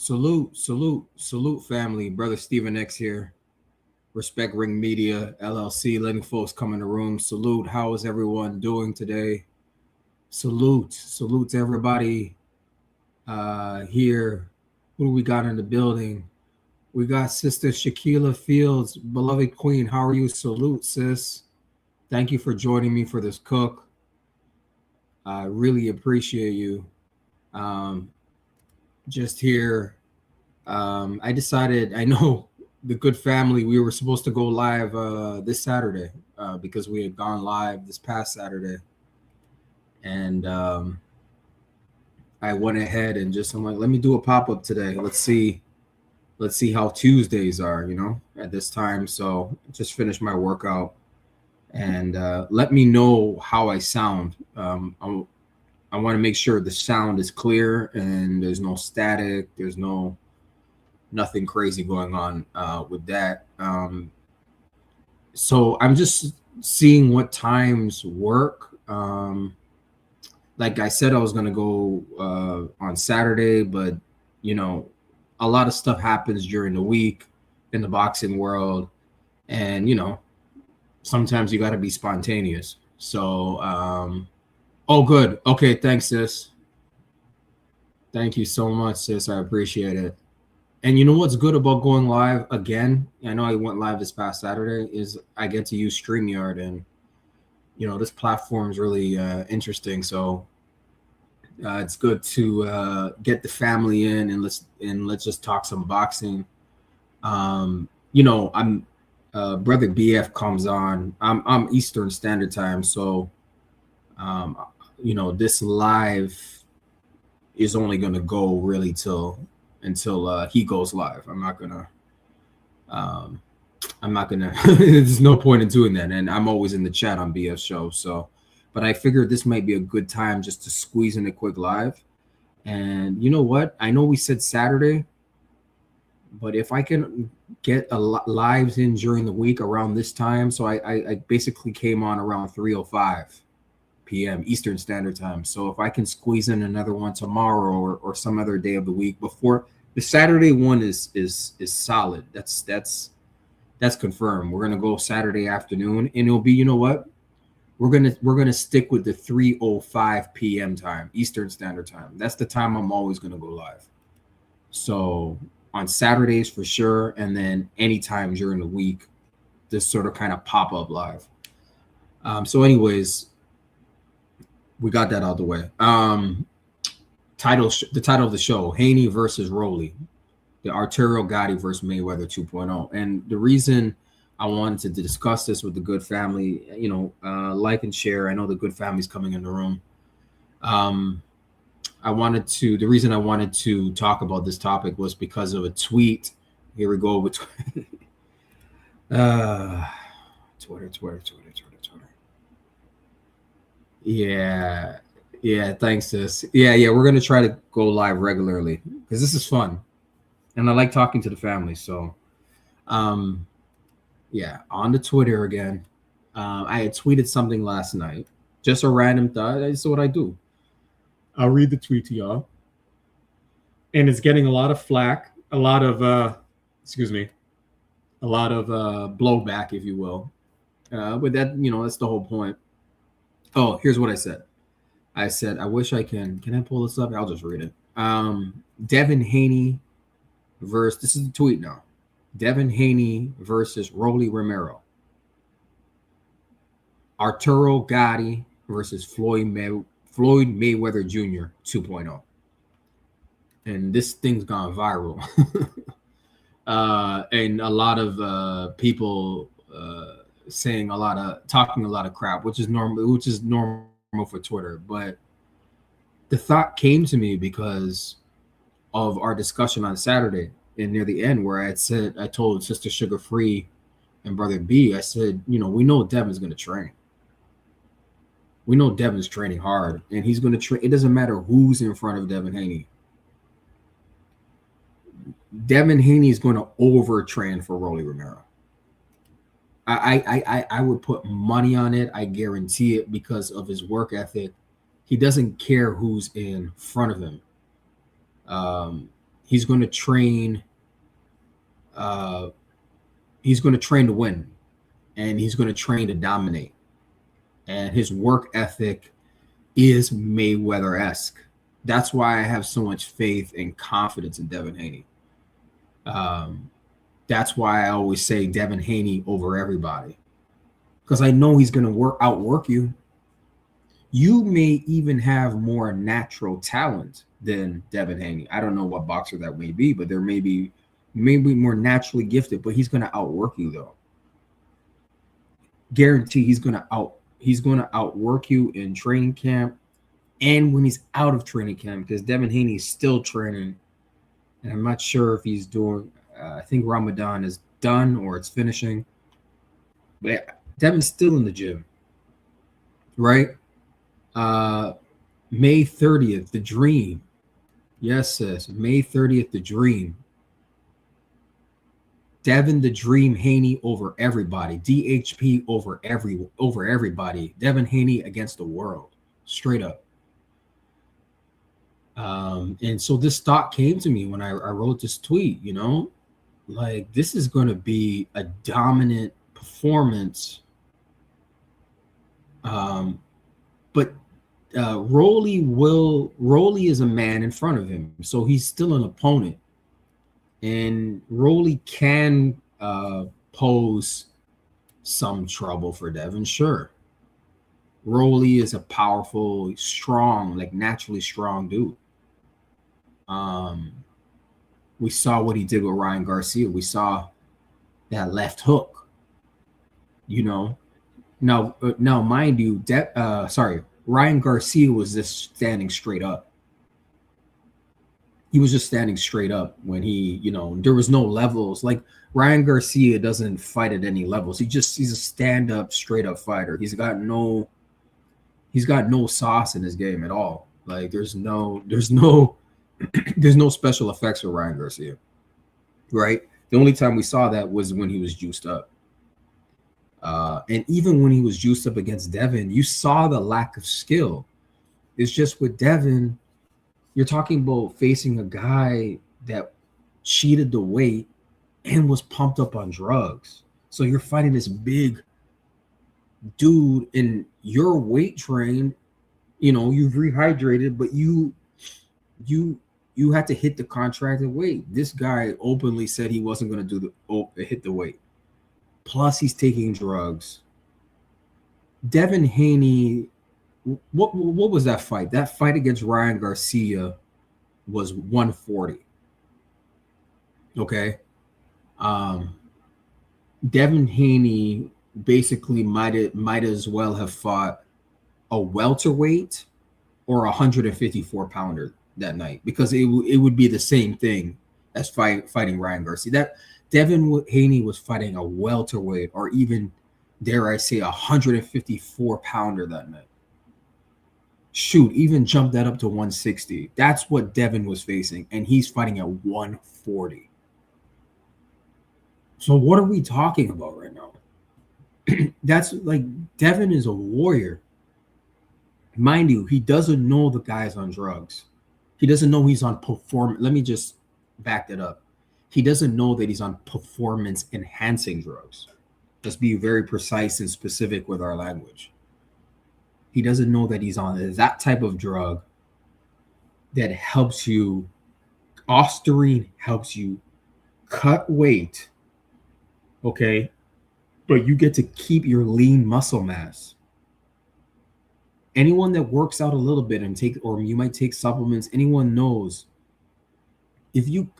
Salute, family. Brother Stephen X here. Respect Ring Media, LLC, letting folks come in the room. Salute. How is everyone doing today? Salute to everybody here. Who do we got in the building? We got Sister Shaquila Fields, beloved queen. How are you? Salute, sis. Thank you for joining me for this cook. I really appreciate you. Um, just here. I decided, I know the good family, we were supposed to go live this Saturday because we had gone live this past Saturday. And I went ahead and I'm like, let me do a pop-up today. Let's see how Tuesdays are, at this time. So just finished my workout and let me know how I sound. I want to make sure the sound is clear and there's no static. There's nothing crazy going on with that. So I'm just seeing what times work. Like I said, I was going to go on Saturday, but, a lot of stuff happens during the week in the boxing world. And, sometimes you got to be spontaneous. So, oh, good. Okay. Thanks, sis. Thank you so much, sis. I appreciate it. And you know what's good about going live again? I know I went live this past Saturday, is I get to use StreamYard, and this platform is really interesting. So it's good to get the family in and let's just talk some boxing. I'm Brother BF comes on. I'm Eastern Standard Time, so this live is only going to go really until he goes live. I'm not gonna there's no point in doing that, and I'm always in the chat on BF show. So but I figured this might be a good time just to squeeze in a quick live. And you know what, I know we said Saturday, but if I can get lives in during the week around this time, so I basically came on around 3:05 p.m. Eastern Standard Time. So if I can squeeze in another one tomorrow or some other day of the week before the Saturday one is solid. That's confirmed. We're gonna go Saturday afternoon, and it'll be, you know what? We're gonna stick with the 3:05 p.m. time, Eastern Standard Time. That's the time I'm always gonna go live. So on Saturdays for sure, and then anytime during the week, this sort of kind of pop up live. So anyways, we got that out of the way. The title of the show: Haney versus Rolly, the Arturo Gatti versus Mayweather 2.0. And the reason I wanted to discuss this with the good family, like and share. I know the good family's coming in the room. The reason I wanted to talk about this topic was because of a tweet. Here we go with Twitter. Yeah. Thanks, sis. Yeah. We're gonna try to go live regularly because this is fun, and I like talking to the family. So, yeah, on the Twitter again. I had tweeted something last night, just a random thought. That's what I do. I'll read the tweet to y'all, and it's getting a lot of flack, a lot of blowback, if you will. But that, that's the whole point. Oh, here's what I said. I said, I wish I can I pull this up? I'll just read it. Devin Haney versus, this is the tweet now. Devin Haney versus Rolly Romero. Arturo Gatti versus Floyd Mayweather Jr. 2.0. And this thing's gone viral. And a lot of people talking a lot of crap, which is normal for Twitter. But the thought came to me because of our discussion on Saturday and near the end, where I told Sister Sugar Free and Brother B, I said, we know Devin's going to train. We know Devin's training hard, and he's going to train. It doesn't matter who's in front of Devin Haney. Devin Haney is going to overtrain for Rolly Romero. I would put money on it. I guarantee it, because of his work ethic. He doesn't care who's in front of him. He's going to train. He's going to train to win, and he's going to train to dominate. And his work ethic is Mayweather-esque. That's why I have so much faith and confidence in Devin Haney. That's why I always say Devin Haney over everybody, because I know he's going to outwork you. You may even have more natural talent than Devin Haney. I don't know what boxer that may be, but there may be more naturally gifted, but he's going to outwork you though. Guarantee he's going to outwork you in training camp and when he's out of training camp, because Devin Haney is still training, and I'm not sure if he's doing. I think Ramadan is done or it's finishing, but Devin's still in the gym, right? May 30th, the dream. Yes, sis. May 30th, the dream. Devin the Dream Haney over everybody. DHP over everybody. Devin Haney against the world. Straight up. And so this thought came to me when I wrote this tweet, you know, like this is going to be a dominant performance. But Rolly is a man in front of him, so he's still an opponent, and Rolly can pose some trouble for Devin. Sure, Rolly is a powerful, strong, like naturally strong dude. We saw what he did with Ryan Garcia. We saw that left hook. You know, now mind you, Ryan Garcia was just standing straight up. He was just standing straight up when he, you know, there was no levels. Like Ryan Garcia doesn't fight at any levels. He's a stand-up, straight-up fighter. He's got no sauce in his game at all. Like there's no special effects for Ryan Garcia, right? The only time we saw that was when he was juiced up. And even when he was juiced up against Devin, you saw the lack of skill. It's just with Devin, you're talking about facing a guy that cheated the weight and was pumped up on drugs. So you're fighting this big dude and you're weight trained, you know, you've rehydrated, but you had to hit the contracted weight. This guy openly said he wasn't going to hit the weight. Plus, he's taking drugs. Devin Haney, what was that fight? That fight against Ryan Garcia was 140. Okay. Devin Haney basically might as well have fought a welterweight or a 154 pounder that night, because it would be the same thing as fighting Ryan Garcia. That Devin Haney was fighting a welterweight, or even, dare I say, 154 pounder that night. Shoot, even jumped that up to 160. That's what Devin was facing, and he's fighting at 140. So what are we talking about right now? That's like, Devin is a warrior. Mind you, he doesn't know the guy's on drugs. He doesn't know he's on performance. Let me just back that up. He doesn't know that he's on performance enhancing drugs. Let's be very precise and specific with our language. He doesn't know that he's on that type of drug that helps you. Ostarine helps you cut weight, okay? But you get to keep your lean muscle mass. Anyone that works out a little bit or you might take supplements, anyone knows if you,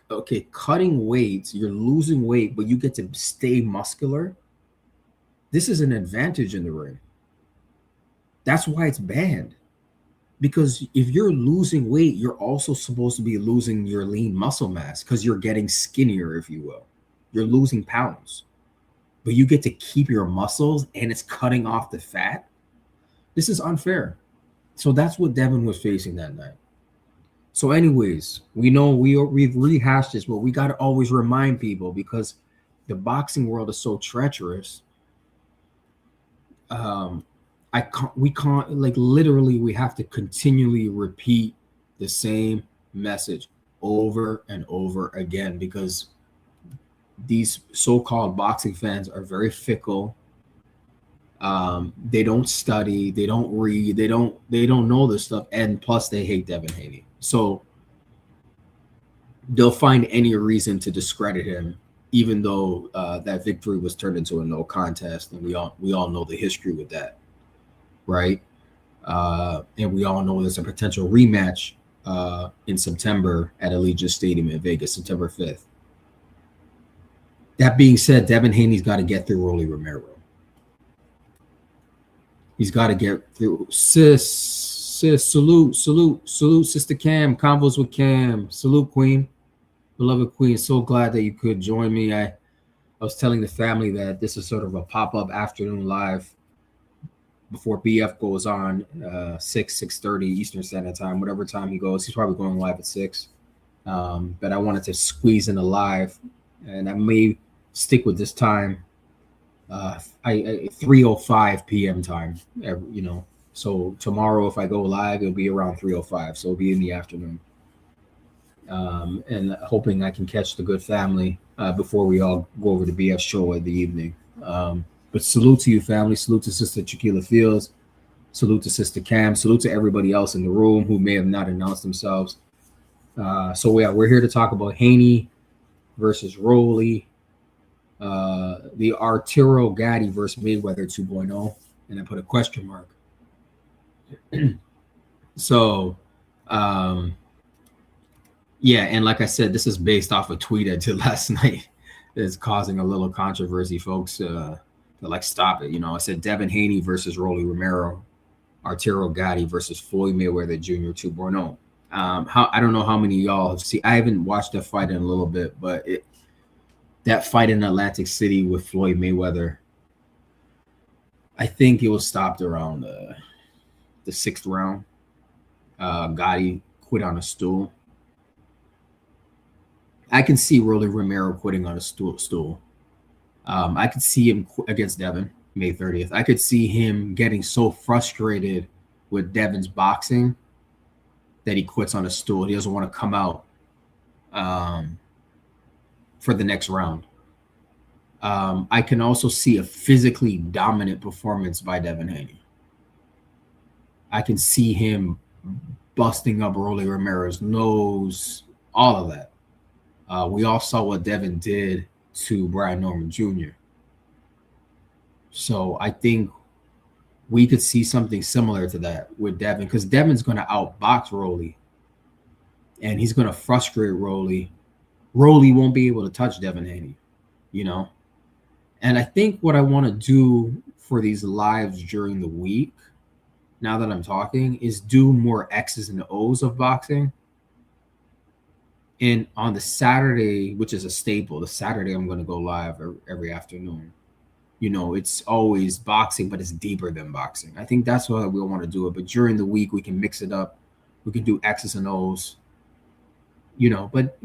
cutting weights, you're losing weight, but you get to stay muscular. This is an advantage in the ring. That's why it's banned. Because if you're losing weight, you're also supposed to be losing your lean muscle mass, because you're getting skinnier, if you will. You're losing pounds. But you get to keep your muscles and it's cutting off the fat. This is unfair. So that's what Devin was facing that night. So anyways, we know we've rehashed this, but we got to always remind people, because the boxing world is so treacherous. We can't, like, literally we have to continually repeat the same message. over and over again, because these so-called boxing fans are very fickle. They don't study, they don't read, they don't know this stuff, and plus they hate Devin Haney. So they'll find any reason to discredit him, even though that victory was turned into a no contest, and we all know the history with that, right? And we all know there's a potential rematch in September at Allegiant Stadium in Vegas, September 5th. That being said, Devin Haney's got to get through Rolly Romero. He's got to get through. Sis, salute, Sister Cam. Convos with Cam. Salute, Queen. Beloved Queen. So glad that you could join me. I was telling the family that this is sort of a pop-up afternoon live before BF goes on, 6:30 Eastern Standard Time, whatever time he goes. He's probably going live at 6. But I wanted to squeeze in a live, and I may stick with this time. 3:05 p.m. time, so tomorrow if I go live, it'll be around 3:05, so it'll be in the afternoon, and hoping I can catch the good family before we all go over to BF show in the evening. But salute to you, family. Salute to Sister Chiquila Fields. Salute to Sister Cam. Salute to everybody else in the room who may have not announced themselves. So yeah, we're here to talk about Haney versus Rolly, the Arturo Gatti versus Mayweather 2.0, and I put a question mark. So, yeah, and like I said, this is based off a tweet I did last night. It's causing a little controversy, folks. Like, stop it. I said Devin Haney versus Rolly Romero, Arturo Gatti versus Floyd Mayweather Jr. 2.0. I don't know how many of y'all have seen. I haven't watched that fight in a little bit, but that fight in Atlantic City with Floyd Mayweather, I think it was stopped around the 6th round. Gatti quit on a stool. I can see Rolly Romero quitting on a stool. I could see him against Devin May 30th. I could see him getting so frustrated with Devin's boxing that he quits on a stool. He doesn't want to come out for the next round. I can also see a physically dominant performance by Devin Haney. I can see him busting up Rolly Romero's nose, all of that. We all saw what Devin did to Brian Norman Jr. So I think we could see something similar to that with Devin, because Devin's going to outbox Rolly, and he's going to frustrate Rolly. Rolly won't be able to touch Devin Haney, And I think what I want to do for these lives during the week, now that I'm talking, is do more X's and O's of boxing. And on the Saturday, which is a staple, the Saturday I'm going to go live every afternoon. It's always boxing, but it's deeper than boxing. I think that's why we want to do it. But during the week, we can mix it up. We can do X's and O's. But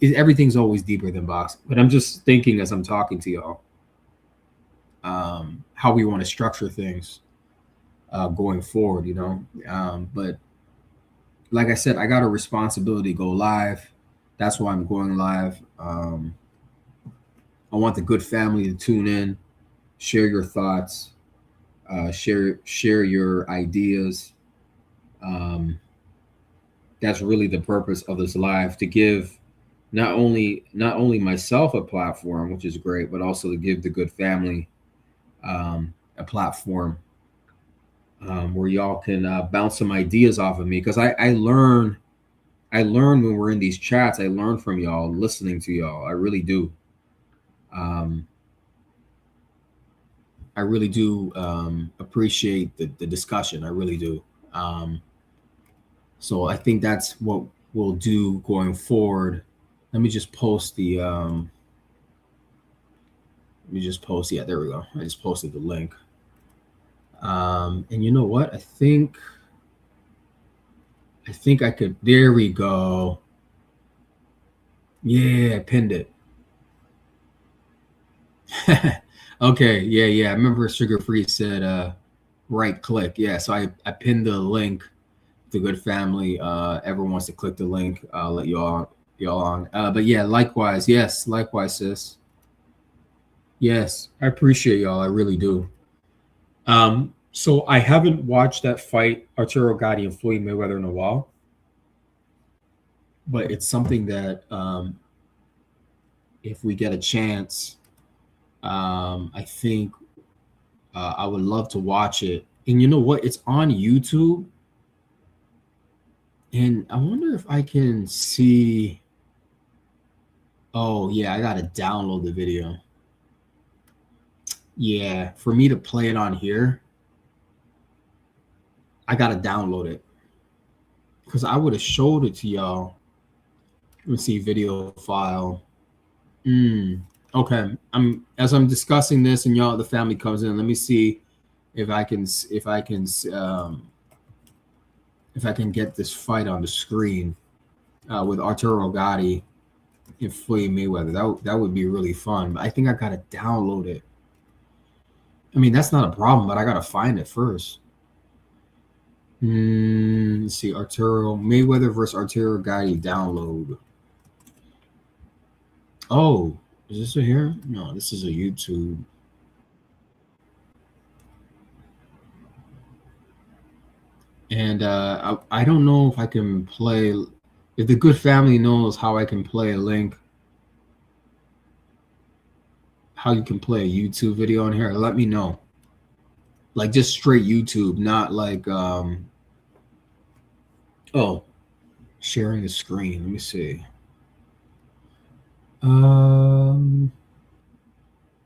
everything's always deeper than boxing. But I'm just thinking as I'm talking to y'all, how we want to structure things going forward, but like I said, I got a responsibility to go live. That's why I'm going live. I want the good family to tune in, share your thoughts, share your ideas. That's really the purpose of this live, to give not only myself a platform, which is great, but also to give the good family a platform where y'all can bounce some ideas off of me, because I learn when we're in these chats. I learn from y'all, listening to y'all. I really do. I really do appreciate the discussion. I really do. So I think that's what we'll do going forward. Let me just post the yeah, there we go. I just posted the link. And you know what? I think I could, there we go. Yeah, I pinned it. Okay, yeah. I remember Sugar Free said right click. Yeah, so I pinned the link the good family ever wants to click the link, I'll let y'all on. But yeah, likewise, yes, likewise, sis. Yes, I appreciate y'all. I really do. So I haven't watched that fight, Arturo Gatti and Floyd Mayweather, in a while, but it's something that if we get a chance, I think I would love to watch it. And you know what? It's on YouTube, and I wonder if I can see. Oh yeah, I gotta download the video. Yeah, for me to play it on here, I gotta download it because I would have showed it to y'all. Let me see video file. Okay, I'm discussing this and y'all the family comes in. Let me see if I can if I can get this fight on the screen with Arturo Gatti and Floyd Mayweather. That would be really fun. But I think I gotta download it. I mean that's not a problem, but I gotta find it first. Let's see, Arturo Mayweather versus Arturo Gatti download. Oh, is this a here? No, this is a YouTube. And I don't know if I can play. If the good family knows how I can play a link, how you can play a YouTube video on here, let me know. Like just straight YouTube, not like oh, sharing the screen. Let me see.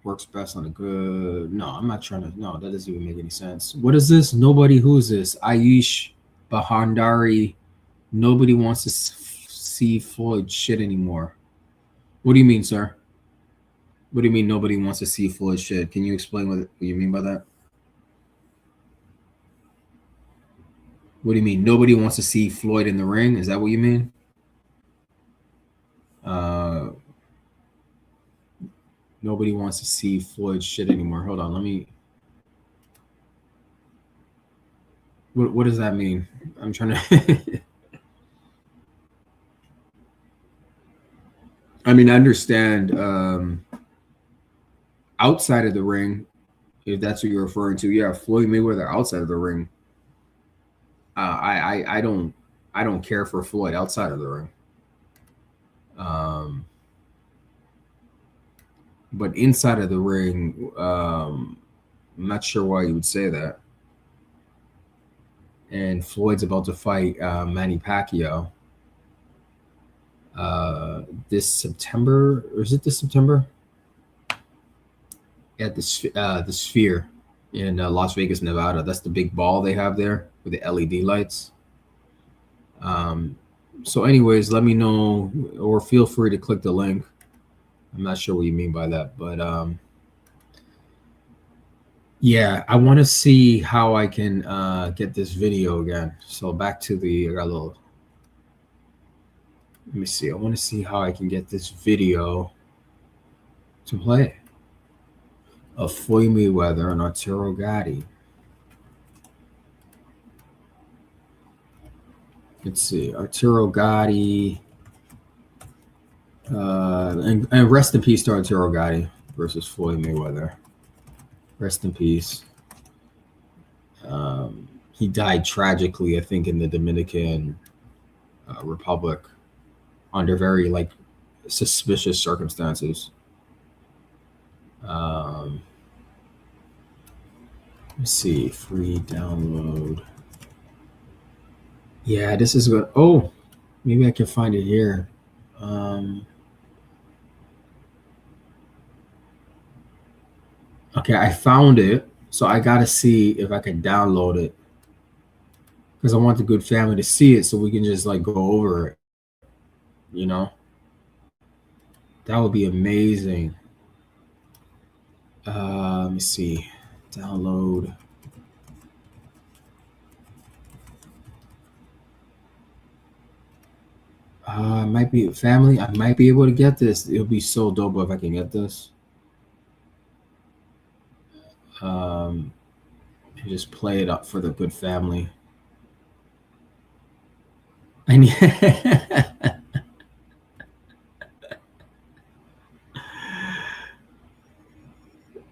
Works best on a good. No, I'm not trying to. No, that doesn't even make any sense. What is this? Nobody. Who is this? Aish Bahandari. Nobody wants to see Floyd shit anymore. What do you mean, sir? What do you mean nobody wants to see Floyd shit? Can you explain what you mean by that? What do you mean nobody wants to see Floyd in the ring? Is that what you mean? Nobody wants to see Floyd shit anymore. Hold on, let me. What does that mean? I'm trying to. I mean, I understand outside of the ring, if that's what you're referring to. Yeah, Floyd Mayweather outside of the ring. I don't care for Floyd outside of the ring. But inside of the ring, I'm not sure why you would say that. And Floyd's about to fight Manny Pacquiao this September, or is it this September? At the Sphere in Las Vegas, Nevada. That's the big ball they have there with the LED lights. So, anyways, let me know or feel free to click the link. I'm not sure what you mean by that, but yeah, I want to see how I can get this video again. So back to the I got a little. Let me see. I want to see how I can get this video to play of Floyd Mayweather and Arturo Gatti. Let's see, Arturo Gatti, and rest in peace to Arturo Gatti versus Floyd Mayweather. Rest in peace. He died tragically, I think, in the Dominican Republic under very suspicious circumstances. Let's see, free download. Yeah, this is good. Oh, maybe I can find it here. Okay, I found it. So I got to see if I can download it. Because I want the good family to see it so we can just go over it. You know? That would be amazing. Let me see. Download. Might be family. I might be able to get this. It'll be so dope if I can get this. Just play it up for the good family. I need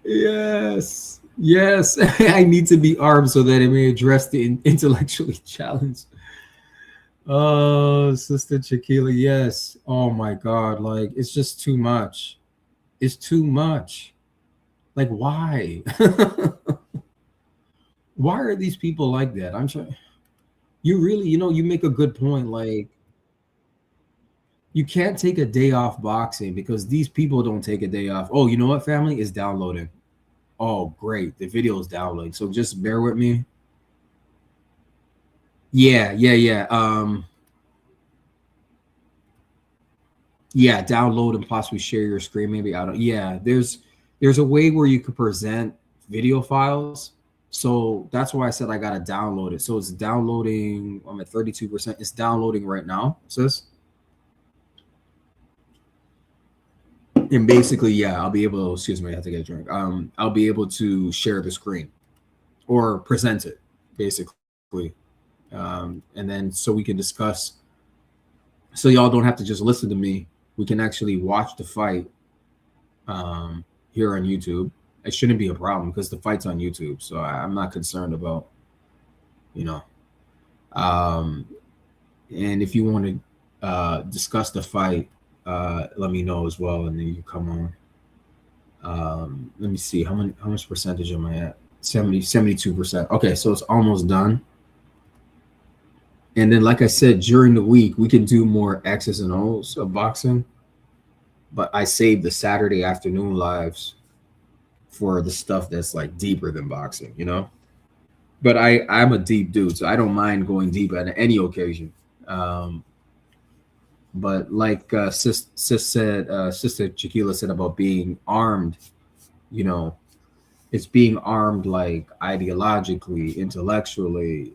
yes, yes. I need to be armed so that it may address the intellectually challenged. Oh, Sister Chiquila, yes. Oh my God, like it's just too much. It's too much. Like why? Why are these people like that? I'm trying. You really, you make a good point. Like you can't take a day off boxing because these people don't take a day off. Oh, you know what, family is downloading. Oh, great. The video is downloading. So just bear with me. Yeah, yeah, yeah. Yeah, download and possibly share your screen. Maybe I don't. Yeah, there's a way where you could present video files. So that's why I said I gotta download it. So it's downloading. I'm at 32%. It's downloading right now, sis. And basically, yeah, I'll be able to. Excuse me, I have to get a drink. I'll be able to share the screen or present it, basically, and then so we can discuss. So y'all don't have to just listen to me. We can actually watch the fight here on YouTube. It shouldn't be a problem because the fight's on YouTube, so I'm not concerned about, you know. Um, and if you want to discuss the fight, let me know as well, and then you come on. Let me see how much percentage am I at? 72%. Okay, so it's almost done. And then, like I said, during the week we can do more X's and O's of boxing, but I saved the Saturday afternoon lives for the stuff that's like deeper than boxing, But I'm a deep dude, so I don't mind going deep at any occasion. Um, but like Sister Chiquila said about being armed, you know, it's being armed like ideologically, intellectually,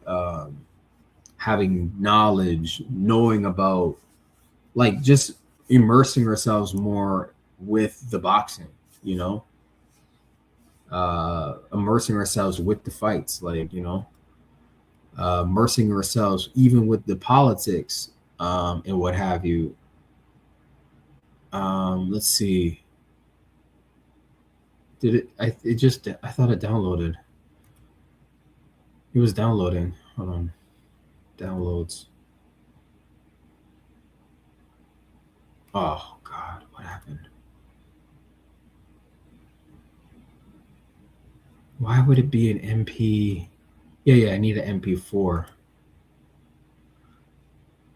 having knowledge, knowing about like just immersing ourselves more with the boxing, you know, immersing ourselves with the fights, like, immersing ourselves even with the politics, and what have you. Let's see. Did it? I thought it downloaded. It was downloading. Hold on. Downloads. Oh God, what happened? Why would it be an MP? Yeah, I need an MP4.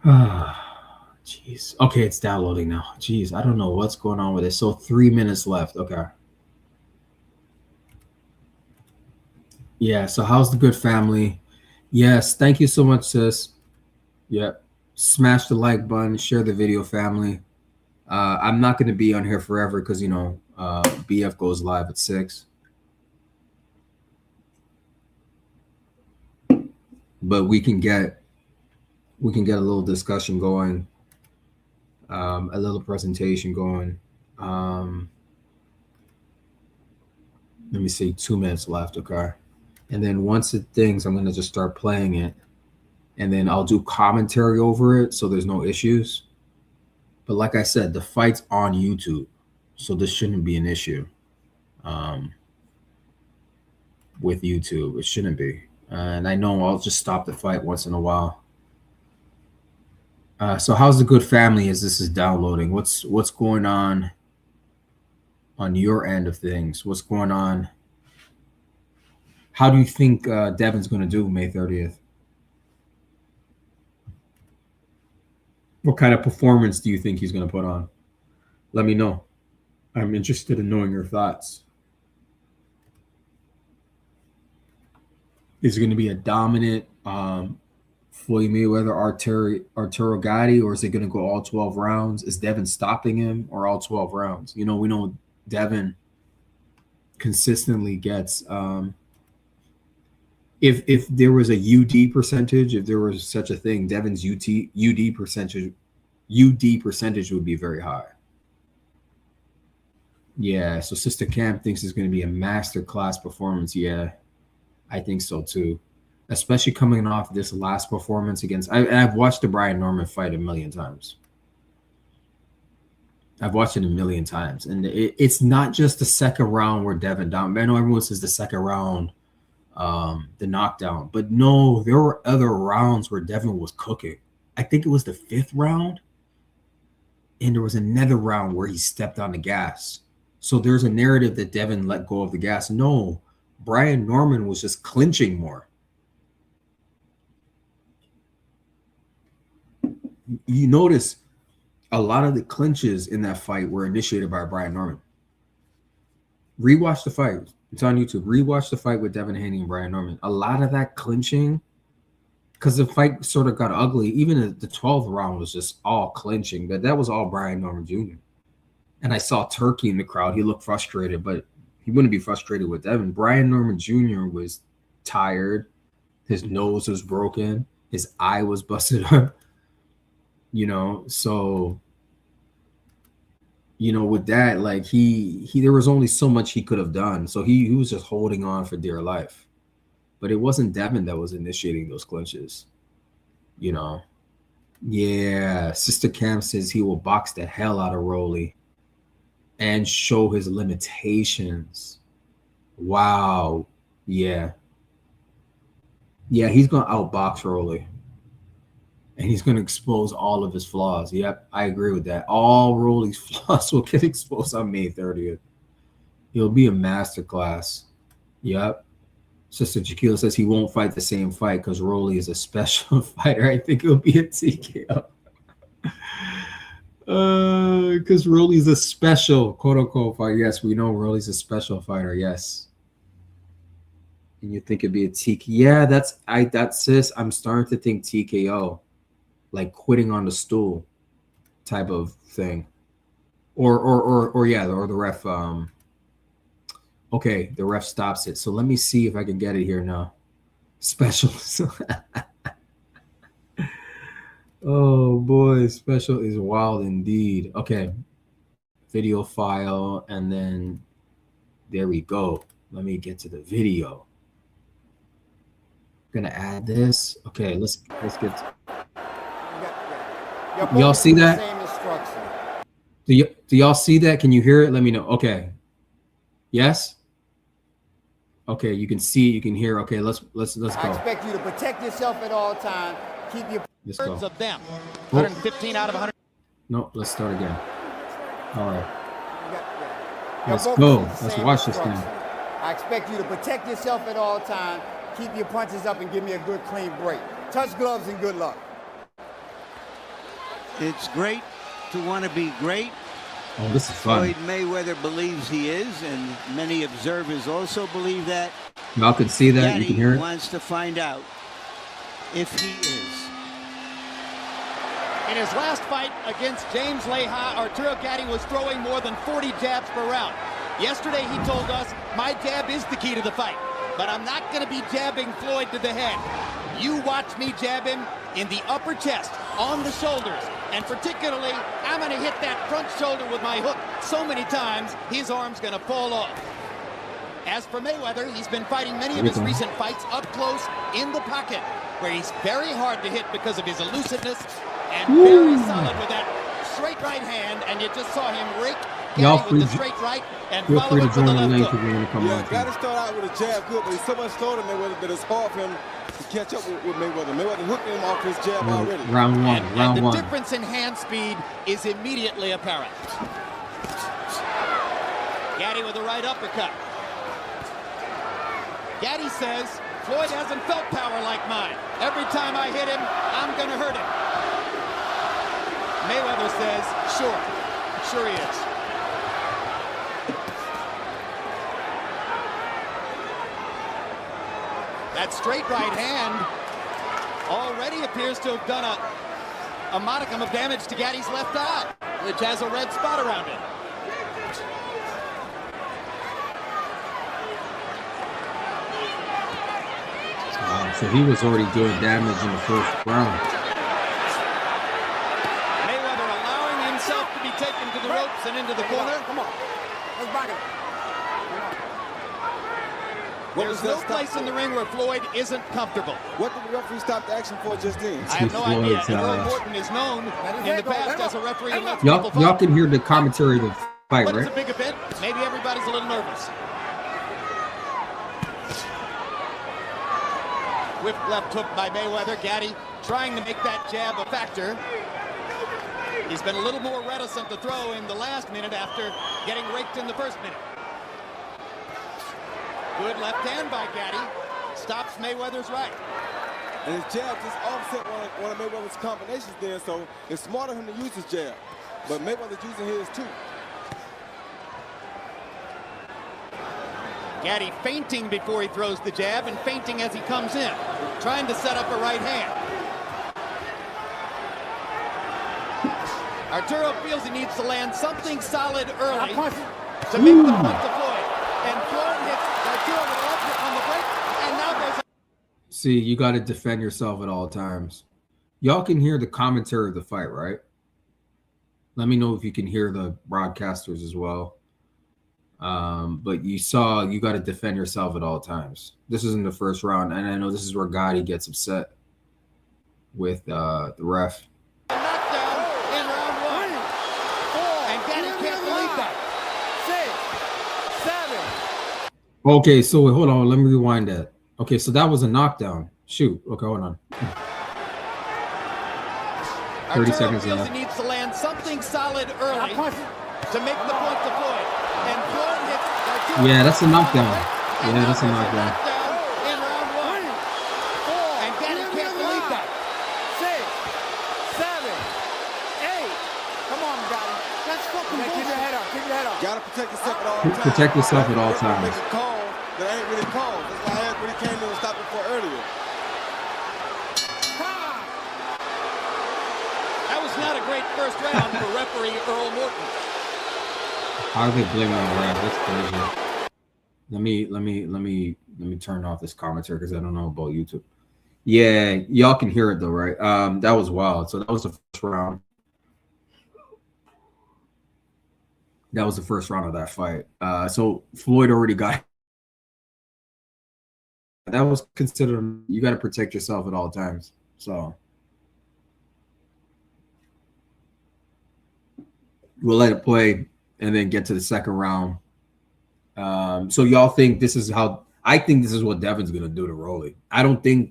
Ah, jeez. Okay, it's downloading now. Jeez, I don't know what's going on with it. So 3 minutes left. Okay. Yeah. So how's the good family? Yes. Thank you so much, sis. Yep. Smash the like button. Share the video, family. I'm not going to be on here forever because BF goes live at 6. But we can get a little discussion going, a little presentation going. Let me see, 2 minutes left. Okay. And then once it things, I'm gonna just start playing it, and then I'll do commentary over it, so there's no issues. But like I said, the fight's on YouTube, so this shouldn't be an issue. Um, with YouTube, it shouldn't be. And I know I'll just stop the fight once in a while. So how's the good family as this is downloading? What's going on your end of things? What's going on? How do you think Devin's going to do May 30th? What kind of performance do you think he's going to put on? Let me know. I'm interested in knowing your thoughts. Is it going to be a dominant Floyd Mayweather Arturo Gatti, or is it going to go all 12 rounds? Is Devin stopping him or all 12 rounds? We know Devin consistently gets if there was a UD percentage, if there was such a thing, Devin's UD percentage would be very high. Yeah, so Sister Cam thinks it's going to be a masterclass performance. Yeah, I think so too. especially coming off this last performance against. I've watched the Brian Norman fight a million times. I've watched it a million times, and it's not just the second round where Devin down. I know everyone says the second round, the knockdown, but no, there were other rounds where Devin was cooking. I think it was the 5th round, and there was another round where he stepped on the gas. So there's a narrative that Devin let go of the gas. No, Brian Norman was just clinching more. You notice a lot of the clinches in that fight were initiated by Brian Norman. Rewatch the fight. It's on YouTube. Rewatch the fight with Devin Haney and Brian Norman. A lot of that clinching, because the fight sort of got ugly. Even the 12th round was just all clinching. But that was all Brian Norman Jr. And I saw Turkey in the crowd. He looked frustrated, but he wouldn't be frustrated with Devin. Brian Norman Jr. was tired. His nose was broken. His eye was busted up. You know, so, you know, with that, like he there was only so much he could have done. So he was just holding on for dear life. But it wasn't Devin that was initiating those clinches. You know. Yeah. Sister Cam says he will box the hell out of Rolly and show his limitations. Wow. Yeah. Yeah, he's gonna outbox Rolly. And he's going to expose all of his flaws. Yep, I agree with that. All Rolly's flaws will get exposed on May 30th. He'll be a masterclass. Yep. Sister Jaquila says he won't fight the same fight because Rolly is a special fighter. I think it'll be a TKO. Because Rolly's a special, quote-unquote, fighter. Yes, we know Rolly's a special fighter. Yes. And you think it'd be a TKO. Yeah, that's sis. I'm starting to think TKO. Like quitting on the stool type of thing. Or yeah, or the ref okay, the ref stops it. So let me see if I can get it here now. Special. Oh boy, special is wild indeed. Okay. Video file, and then there we go. Let me get to the video. I'm gonna add this. Okay, let's get to y'all see that? Do y'all see that? Can you hear it? Let me know. Okay. Yes? Okay, you can see, you can hear. Okay, let's go. I expect you to protect yourself at all times. Keep your words of them. 115 out of 100. No, let's start again. All right. Let's go. Let's watch this thing. I expect you to protect yourself at all times. Keep your punches up and give me a good clean break. Touch gloves and good luck. It's great to want to be great. Oh, this is fun. Floyd Mayweather believes he is, and many observers also believe that. Y'all can see that. Gatti you can hear it. Wants to find out if he is. In his last fight against James Leha, Arturo Gatti was throwing more than 40 jabs per round. Yesterday he told us, my jab is the key to the fight, but I'm not going to be jabbing Floyd to the head. You watch me jab him in the upper chest, on the shoulders, and particularly, I'm going to hit that front shoulder with my hook so many times, his arm's going to fall off. As for Mayweather, he's been fighting many of his recent fights up close in the pocket, where he's very hard to hit because of his elusiveness, and very solid with that straight right hand, and you just saw him rake Gatti with the straight right and follow it with the left hook. Yeah, Gatti started out with a jab good, but he's so much slower than Mayweather that it's hard for him to catch up with Mayweather. Mayweather hooked him off his jab already. Round one. And the difference in hand speed is immediately apparent. Gatti with a right uppercut. Gatti says, Floyd hasn't felt power like mine. Every time I hit him, I'm going to hurt him. Mayweather says, sure he is. That straight right hand already appears to have done a modicum of damage to Gatti's left eye, which has a red spot around it. So he was already doing damage in the first round. Mayweather allowing himself to be taken to the ropes and into the corner. Come on. Let's back it. There's no place in the ring where Floyd isn't comfortable. What did the referee stop the action for just then? I have no idea. And Earl Morton is known in the past as a referee who lets people fight. Y'all can hear the commentary of the fight, But right? it's a big event. Maybe everybody's a little nervous. Whip left hook by Mayweather. Gatti trying to make that jab a factor. He's been a little more reticent to throw in the last minute after getting raked in the first minute. Good left hand by Gatti. Stops Mayweather's right. And his jab just offset one of Mayweather's combinations there, so it's smart of him to use his jab. But Mayweather's using his too. Gatti feinting before he throws the jab and feinting as he comes in, trying to set up a right hand. Arturo feels he needs to land something solid early to make the point to Floyd. And Floyd hits Arturo with a left hook on the break, and now there's a... See, you got to defend yourself at all times. Y'all can hear the commentary of the fight, right? Let me know if you can hear the broadcasters as well. But you got to defend yourself at all times. This is in the first round, and I know this is where Gatti gets upset with the ref. Knockdown in round one. And Gatti can't believe that. 6, 7. Okay, so hold on. Let me rewind that. Okay, so that was a knockdown. Shoot. Okay, hold on. 30 seconds feels left. he needs to land something solid early to make the point to Floyd. And Floyd hits Arturo. Yeah, that's a knockdown. Yeah, that's a knockdown. In round one. And Gatti can't believe that. 6, 7, 8. Come on, Gatti. That's fucking bullshit. Keep your head up. Keep your head up. Gotta protect yourself at all times. Protect yourself at all times. Make a call that ain't really called. That's why I asked when he came in and stopped it for earlier. That was not a great first round for referee Earl Morton. How are they blaming on the ref? That's crazy. Let me turn off this commentary because I don't know about YouTube. Yeah, y'all can hear it though, right? That was wild. So that was the first round. That was the first round of that fight. So Floyd already got. That was considered. You got to protect yourself at all times. So we'll let it play and then get to the second round. So y'all think this is how? I think this is what Devin's gonna do to Rolly. I agree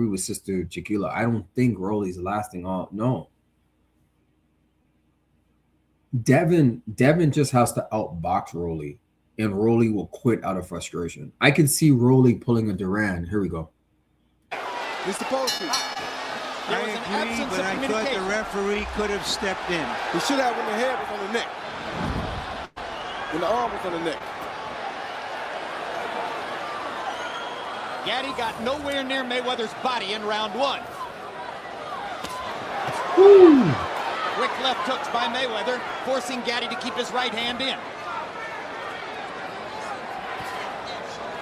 with Sister Chiquila. I don't think Rolly's lasting all. No. Devin just has to outbox Rolly, and Rolly will quit out of frustration. I can see Rolly pulling a Duran. Here we go. He's supposed to. There was an absence of I thought communication. the referee could have stepped in. He should have when the head was on the neck. When the arm was on the neck. Gatti got nowhere near Mayweather's body in round one. Woo! Quick left hooks by Mayweather, forcing Gatti to keep his right hand in.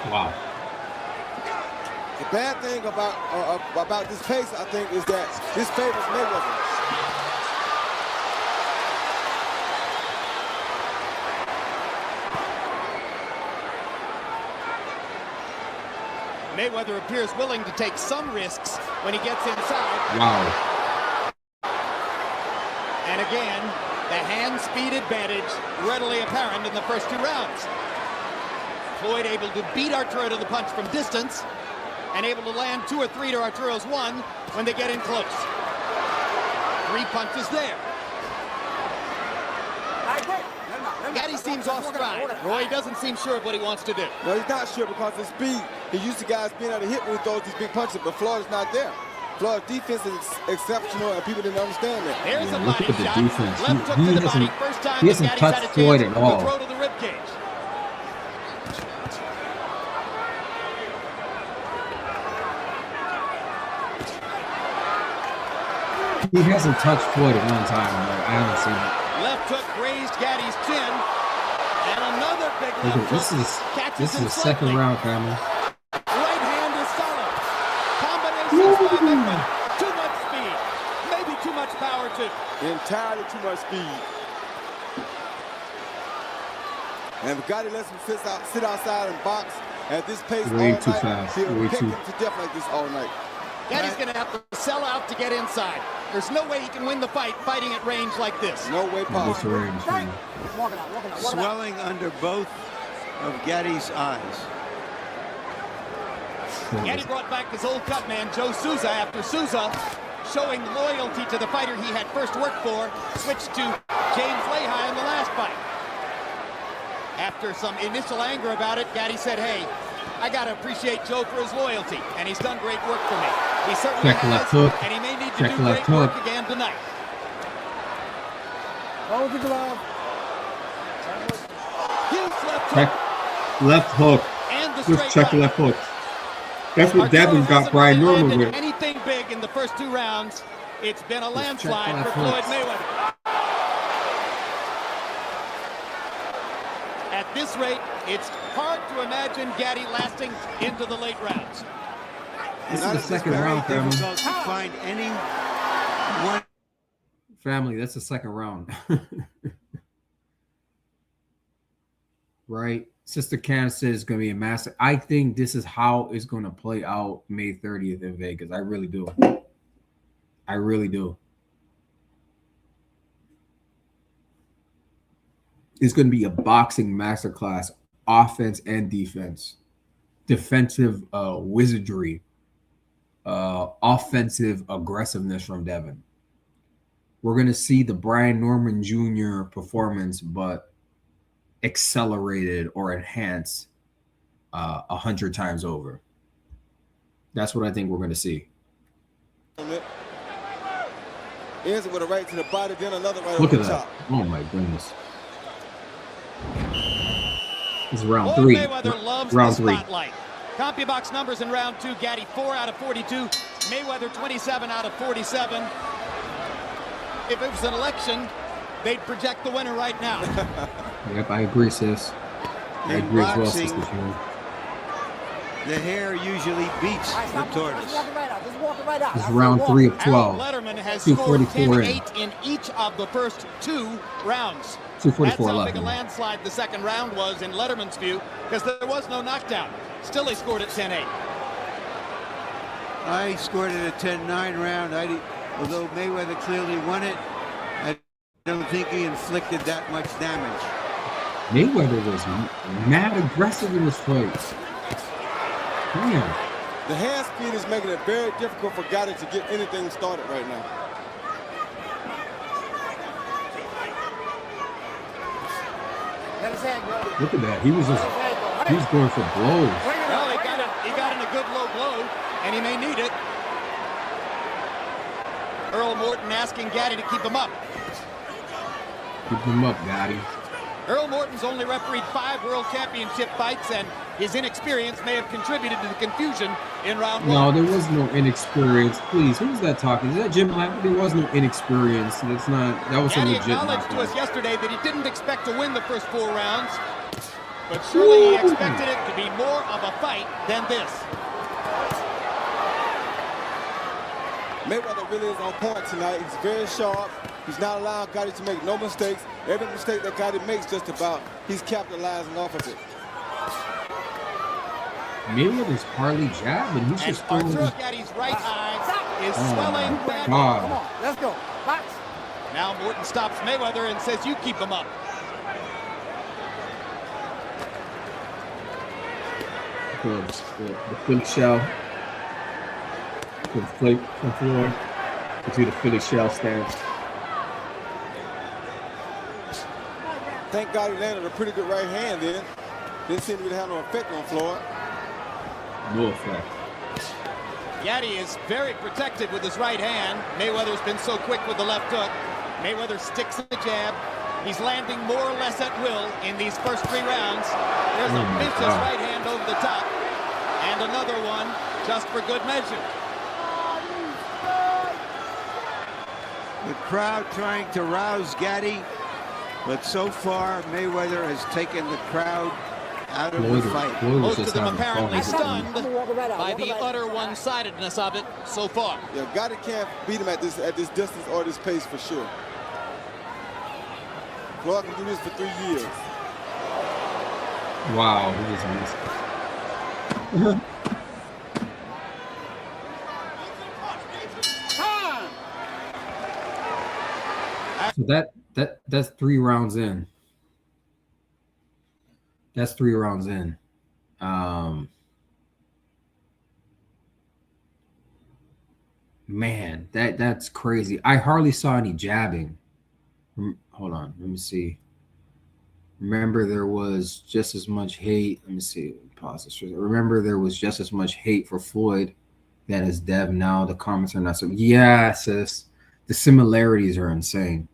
Wow. The bad thing about this pace, I think, is that this favors Mayweather. Mayweather appears willing to take some risks when he gets inside. Wow. And again, the hand speed advantage readily apparent in the first two rounds. Floyd able to beat Arturo to the punch from distance and able to land 2 or 3 to Arturo's 1 when they get in close. 3 punches there. Gatti seems off stride. Roy doesn't seem sure of what he wants to do. No, he's not sure because of speed. He's used to guys being able to hit when he throws these big punches, but Floyd's not there. Floyd's defense is exceptional, and people didn't understand that. There's a Look body at the shot. defense. Left hook to the body. First time He hasn't that Gatti's touched had a Floyd chance at all. to throw to the ribcage. He hasn't touched Floyd at one time. I haven't seen it. Left hook grazed Gatti's chin. And another big left This hook is catches him the second slightly. round, family. Right hand is solid. Combinations by Mayweather. Too much speed. Maybe too much power too. Entirely too much speed. And if Gatti lets him sit outside and box, At this pace Way all too night, fast. he'll Way pick too. him to death like this all night. Gaddy's going to have to sell out to get inside. There's no way he can win the fight fighting at range like this. No way This possible. range, man. Swelling under both of Gatti's eyes. Gatti brought back his old cut man, Joe Souza, after Souza, showing loyalty to the fighter he had first worked for, switched to James Lehi in the last fight. After some initial anger about it, Gatti said, hey, I got to appreciate Joe for his loyalty, and he's done great work for me. He certainly Check has, left hook. and he may need to Check do left great work hook. again tonight. Hold the glove. Huge left Check hook left hook. and the Just straight check right. left hook. That's what Arturo Devin got hasn't Brian really Norman landed with. anything big in the first 2 rounds. It's been a landslide left for Floyd hooks. Mayweather. At this rate, it's hard to imagine Gatti lasting into the late rounds. This is Not the it's second very round, family. difficult to find any one. Family, that's the second round. Right? Sister Candace says it's going to be a massive. I think this is how it's going to play out May 30th in Vegas. I really do. I really do. It's going to be a boxing masterclass, offense and defense, defensive wizardry, offensive aggressiveness from Devin. We're going to see the Brian Norman Jr. performance, but accelerated or enhanced 100 times over. That's what I think we're going to see. Ends it with a right to the body, then another right Look over at the that. top. Oh, my goodness. This is round Floyd 3. Mayweather loves Round the 3. spotlight. CompuBox numbers in round 2, Gatti 4 out of 42, Mayweather 27 out of 47. If it was an election, they'd project the winner right now. Yep, I agree, sis. I In agree as well, boxing, Sister June. the hair usually beats the tortoise. This is round 3 of 12. Alan Letterman has scored 244 in. 10-8 in each of the first 2 rounds. 244 That's how left. big a landslide the second round was in Letterman's view, because there was no knockdown. Still, he scored at 10-8. I scored it a 10-9 round. Although Mayweather clearly won it, I don't think he inflicted that much damage. Mayweather was mad aggressive in this fight. Damn. The hand speed is making it very difficult for Gatti to get anything started right now. Look at that. He was going for blows. Well, he got in a good low blow, and he may need it. Earl Morton asking Gatti to keep him up. Keep him up, Gatti. Earl Morton's only refereed 5 World Championship fights, and his inexperience may have contributed to the confusion in round 1. No, there was no inexperience. Please, who's that talking? Is that Jim Black? There was no inexperience. It's not. That was a Gatti legit acknowledged to us knockout. yesterday that he didn't expect to win the first 4 rounds, but surely he expected it to be more of a fight than this. Mayweather really is on point tonight. He's very sharp. He's not allowing Gatti to make no mistakes. Every mistake that Gatti makes, just about, he's capitalizing off of it. Mayweather's hardly jabbing. He's And just throwing. Arturo Gatti's right eye is swelling badly. God. Let's go. Box. Now Morton stops Mayweather and says, you keep him up. The Philly shell. The flake from floor. To the Philly shell stance. Thank God he landed a pretty good right hand then. Didn't seem to really have no effect on Floyd. No effect. Gatti is very protected with his right hand. Mayweather's been so quick with the left hook. Mayweather sticks the jab. He's landing more or less at will in these first 3 rounds. There's a vicious right hand over the top. And another one just for good measure. The crowd trying to rouse Gatti, but so far Mayweather has taken the crowd out of the fight. Most of them apparently stunned by the utter one-sidedness of it so far. Yeah, Gatti can't beat him at this distance or this pace for sure. Floyd can do this for 3 years. Wow, he was missing. So that's 3 rounds in. That's 3 rounds in. Man, that's crazy. I hardly saw any jabbing. Hold on, let me see. Remember, there was just as much hate. Let me see. Pause this. Remember, there was just as much hate for Floyd that is Dev now. The comments are not so. Yeah, sis. The similarities are insane.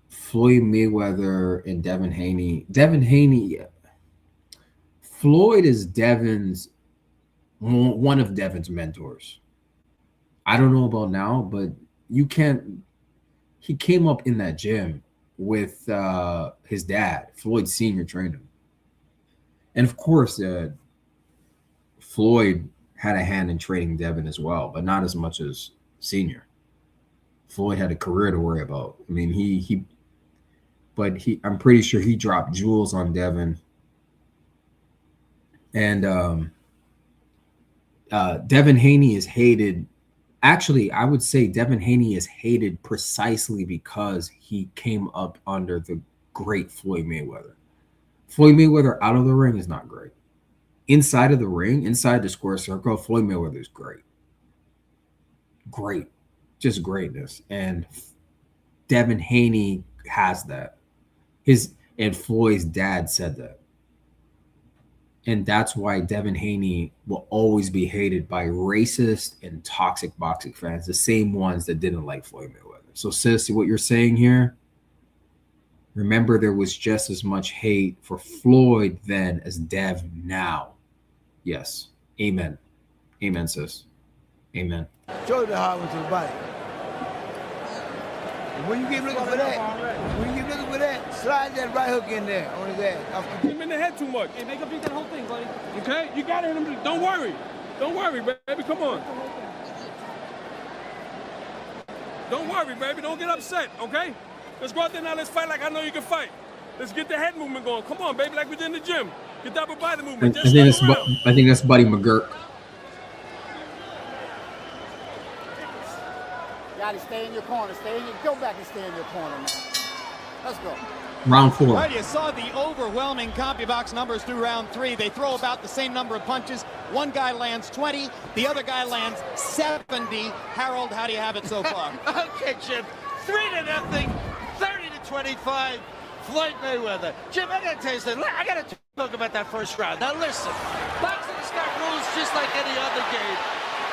Floyd Mayweather and Devin Haney. Devin Haney. Floyd is one of Devin's mentors. I don't know about now, but you can't. He came up in that gym with his dad. Floyd Sr. trained him. And of course, Floyd had a hand in training Devin as well, but not as much as Sr. Floyd had a career to worry about. I mean, I'm pretty sure he dropped jewels on Devin. And Devin Haney is hated. Actually, I would say Devin Haney is hated precisely because he came up under the great Floyd Mayweather. Floyd Mayweather out of the ring is not great. Inside of the ring, inside the square circle, Floyd Mayweather is great. Great. Just greatness. And Devin Haney has that. And Floyd's dad said that. And that's why Devin Haney will always be hated by racist and toxic boxing fans, the same ones that didn't like Floyd Mayweather. So, sis, what you're saying here, remember there was just as much hate for Floyd then as Dev now. Yes. Amen. Amen, sis. Amen. Show the hard one to the body. And when you get looking for that, slide that right hook in there on his ass. Hit him in the head too much. Hey, make him beat that whole thing, buddy. Okay? You got to hit him. Don't worry. Don't worry, baby. Come on. Don't worry, baby. Don't get upset, okay? Let's go out there now. Let's fight like I know you can fight. Let's get the head movement going. Come on, baby, like we did in the gym. Get that upper body movement. I think that's Buddy McGirt. Gotta stay in your corner. Go back and stay in your corner, man. Let's go. Round 4. Right, you saw the overwhelming CompuBox numbers through round 3. They throw about the same number of punches. One guy lands 20, the other guy lands 70. Harold, how do you have it so far? Okay, Jim. 3-0, 30-25. Floyd Mayweather. Jim, I gotta tell you something. I gotta talk about that first round. Now listen, boxing's got rules just like any other game.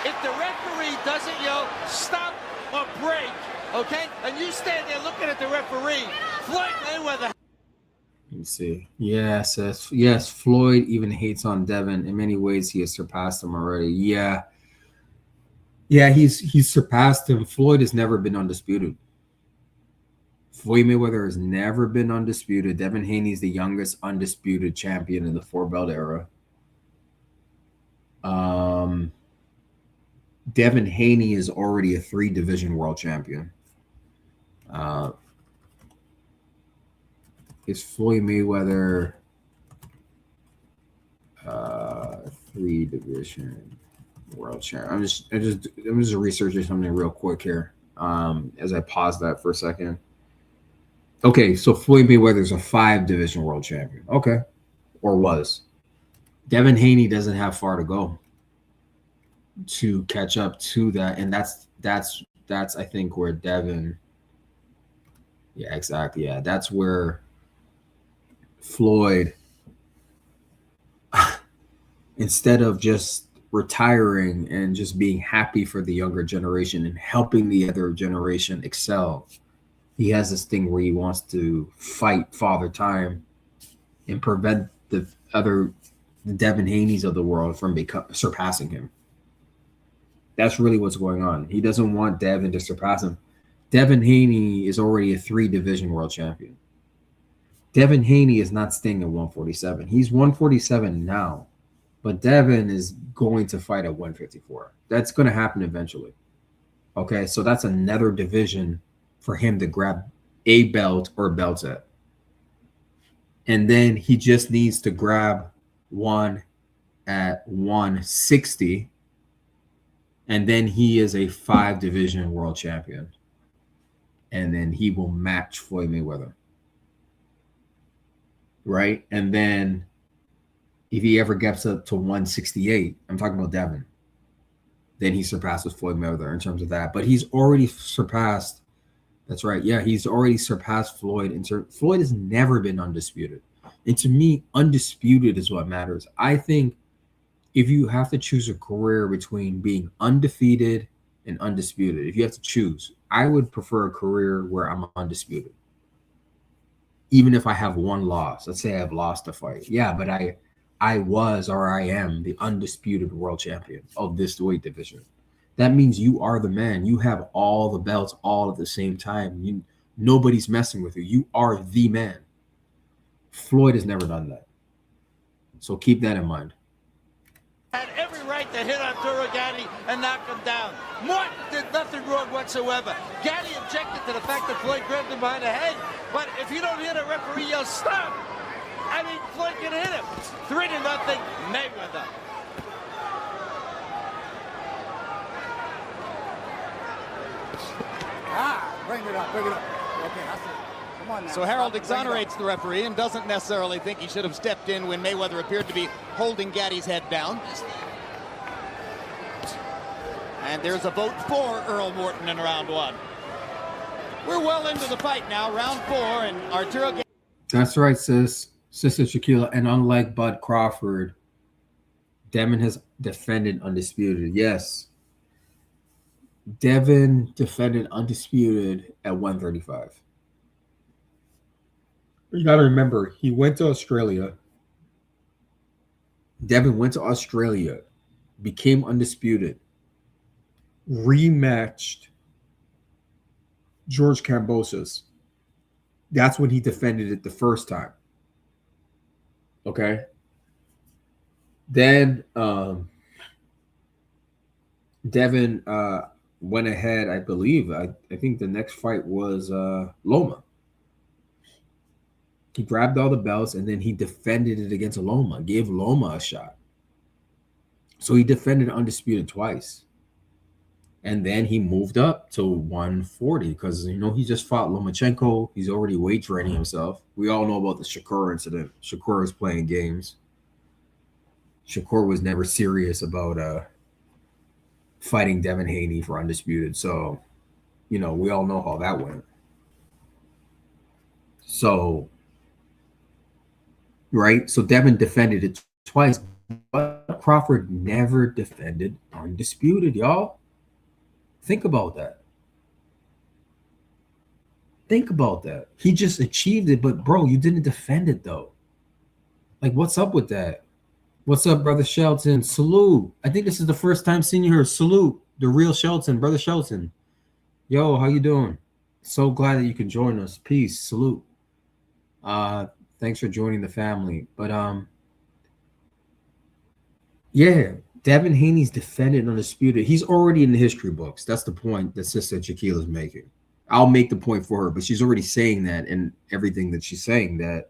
If the referee doesn't yell, stop or break, okay? And you stand there looking at the referee, Floyd Mayweather. Let me see. Yes, Floyd even hates on Devin. In many ways, he has surpassed him already. Yeah, he's surpassed him. Floyd has never been undisputed. Floyd Mayweather has never been undisputed. Devin Haney is the youngest undisputed champion in the 4-belt era. Devin Haney is already a 3-division world champion. Is Floyd Mayweather 3-division world champion? I'm just researching something real quick here. As I pause that for a second. Okay, so Floyd Mayweather's a 5-division world champion. Okay, or was. Devin Haney doesn't have far to go to catch up to that, and that's I think where Devin. Yeah, exactly. Yeah, that's where Floyd, instead of just retiring and just being happy for the younger generation and helping the other generation excel, he has this thing where he wants to fight Father Time and prevent the Devin Haneys of the world from surpassing him. That's really what's going on. He doesn't want Devin to surpass him. Devin Haney is already a 3-division world champion. Devin Haney is not staying at 147. He's 147 now, but Devin is going to fight at 154. That's going to happen eventually. Okay, so that's another division for him to grab a belt or belts at. And then he just needs to grab won at 160, and then he is a 5-division world champion, and then he will match Floyd Mayweather, right? And then if he ever gets up to 168, I'm talking about Devin, then he surpasses Floyd Mayweather in terms of that. But he's already surpassed. That's right. Yeah, he's already surpassed Floyd. Floyd has never been undisputed. And to me, undisputed is what matters. I think if you have to choose a career between being undefeated and undisputed, if you have to choose, I would prefer a career where I'm undisputed. Even if I have one loss. Let's say I've lost a fight. Yeah, but I was, or I am, the undisputed world champion of this weight division. That means you are the man. You have all the belts all at the same time. Nobody's messing with you. You are the man. Floyd has never done that. So keep that in mind. Had every right to hit Arturo Gatti and knock him down. Morton did nothing wrong whatsoever. Gatti objected to the fact that Floyd grabbed him behind the head. But if you don't hit a referee, yell stop. I mean, Floyd can hit him. 3-0 Mayweather. Bring it up, bring it up. Okay, that's it. Come on now. So Harold exonerates the referee and doesn't necessarily think he should have stepped in when Mayweather appeared to be holding Gatti's head down. And there's a vote for Earl Morton in round 1. We're well into the fight now, round 4, and Arturo Gatti. That's right, Sister Shaquilla. And unlike Bud Crawford, Devin has defended undisputed. Yes. Devin defended undisputed at 135. You got to remember, he went to Australia. Devin went to Australia, became undisputed, rematched George Kambosos. That's when he defended it the first time. Okay. Then Devin went ahead, I believe. I think the next fight was Loma. He grabbed all the belts and then he defended it against Loma, gave Loma a shot. So he defended undisputed twice. And then he moved up to 140 because, he just fought Lomachenko. He's already weight training himself. We all know about the Shakur incident. Shakur is playing games. Shakur was never serious about fighting Devin Haney for undisputed. So, we all know how that went. So, right? So Devin defended it twice. But Crawford never defended undisputed, y'all. Think about that. Think about that. He just achieved it, but bro, you didn't defend it though. Like, what's up with that? What's up, Brother Shelton? Salute. I think this is the first time seeing you here. Salute. The real Shelton, Brother Shelton. Yo, how you doing? So glad that you can join us. Peace. Salute. Thanks for joining the family. But yeah, Devin Haney's defended undisputed. He's already in the history books. That's the point that Sister Shaquille is making. I'll make the point for her, but she's already saying that in everything that she's saying, that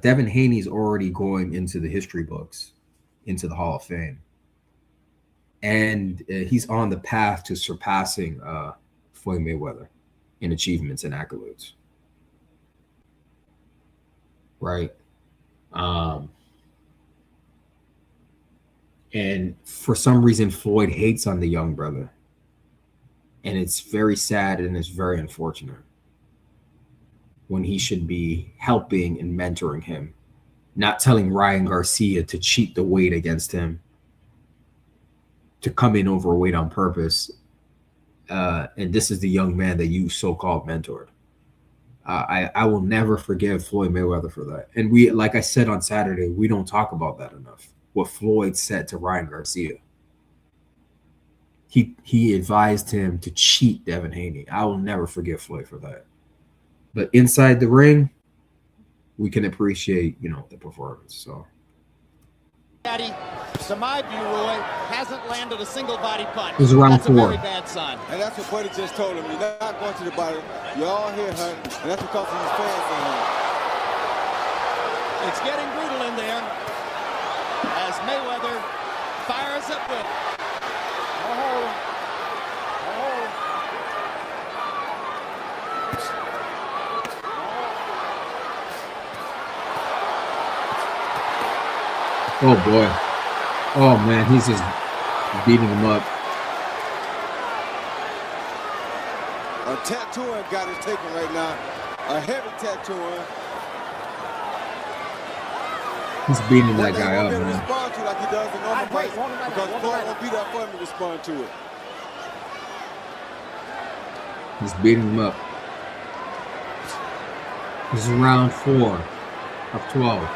Devin Haney's already going into the history books, into the Hall of Fame. And he's on the path to surpassing Floyd Mayweather in achievements and accolades. Right. And for some reason, Floyd hates on the young brother. And it's very sad and it's very unfortunate when he should be helping and mentoring him, not telling Ryan Garcia to cheat the weight against him, to come in overweight on purpose. And this is the young man that you so-called mentored. I will never forgive Floyd Mayweather for that. And we, like I said on Saturday, we don't talk about that enough. What Floyd said to Ryan Garcia. He advised him to cheat Devin Haney. I will never forgive Floyd for that. But inside the ring, we can appreciate, the performance. So Gatti, to my view, Roy, hasn't landed a single body punch. It was around That's 4. a very bad sign. And that's what Buddy just told him. You're not going to the body. You're all here hunting, and that's because of his fans in here. It's getting brutal in there as Mayweather fires up with. Oh boy. Oh man, he's just beating him up. A tattooing got his taken right now. A heavy tattooing. He's beating that guy up, man. man. Respond to like he does in normal fights because Floyd won't be there for him to respond to it. He's beating him up. This is round 4 of 12.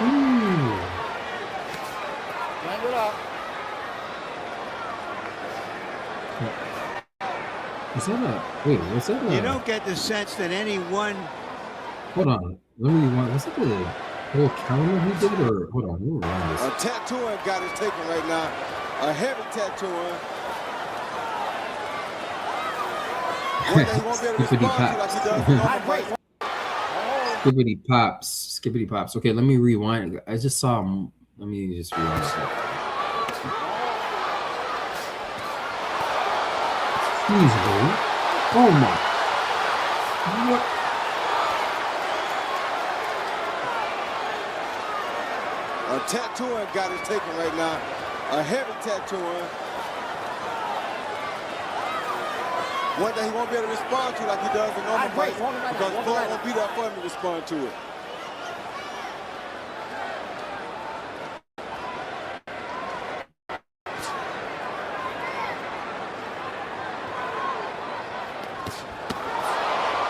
Ooh. Bang it up. Is that a wait? What's that? You don't get the sense that any one. Hold on. Let me rewind. Was that the little counter he did, or hold on? We'll rewind this. A tattooing got his taken right now. A heavy tattooing. One day he won't be able to respond to like he does in normal fights. Skippity pops. Skippity pops. Okay, let me rewind. I just saw him. Let me just rewind stuff. Jeez, dude. Oh my. What? A tattooing got his taken right now. A heavy tattooing. One day he won't be able to respond to like he does in normal fights because Floyd won't be there for him to respond to it.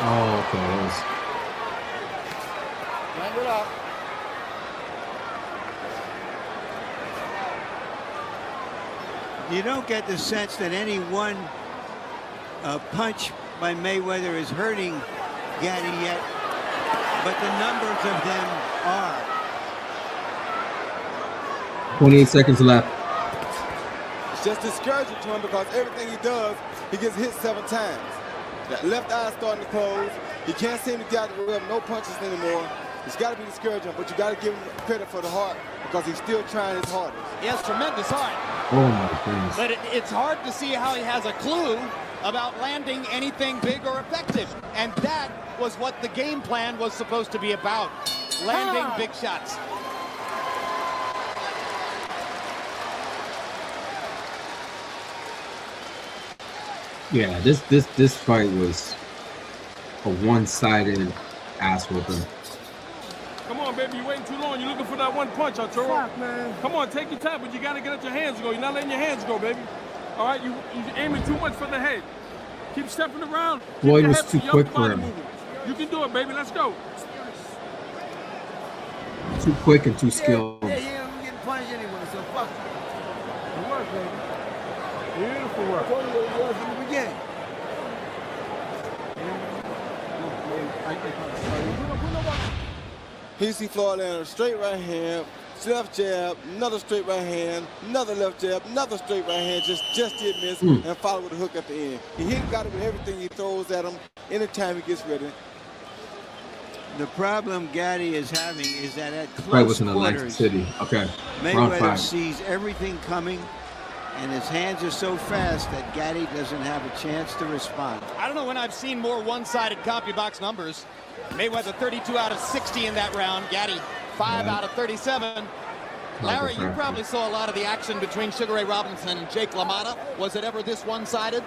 Oh, okay. Bang it up. You don't get the sense that any one punch by Mayweather is hurting Gatti yet, but the numbers of them are. 28 seconds left. It's just discouraging to him because everything he does, he gets hit 7 times. That left eye starting to close. He can't seem to get no punches anymore. It's got to be discouraging, but you got to give him credit for the heart because he's still trying his hardest. He has tremendous heart. Oh my goodness. But it's hard to see how he has a clue about landing anything big or effective. And that was what the game plan was supposed to be about, landing big shots. Yeah, this fight was a one-sided ass whooping. Come on, baby, you're waiting too long. You're looking for that one punch, Arturo. Fuck, man. Come on, take your time, but you got to get at your hands go. You're not letting your hands go, baby. All right, you're aiming too much for the head. Keep stepping around. Floyd was too quick for him. You can do it, baby. Let's go. Too quick and too skilled. Yeah, you ain't getting punished anyway, so fuck it. Good work, baby. Beautiful work. I told you what it was in the beginning. He see Floyd land a straight right hand, left jab, another straight right hand, another left jab, another straight right hand, just did miss, and follow with a hook at the end. He hit Gatti with everything he throws at him anytime he gets ready. The problem Gatti is having is that at Right, close was in Atlantic quarters, City. Okay. Round Mayweather 5. sees everything coming, and his hands are so fast that Gatti doesn't have a chance to respond. I don't know when I've seen more one-sided CompuBox numbers. Mayweather 32 out of 60 in that round. Gatti 5 out of 37. Larry, you probably saw a lot of the action between Sugar Ray Robinson and Jake LaMotta. Was it ever this one-sided?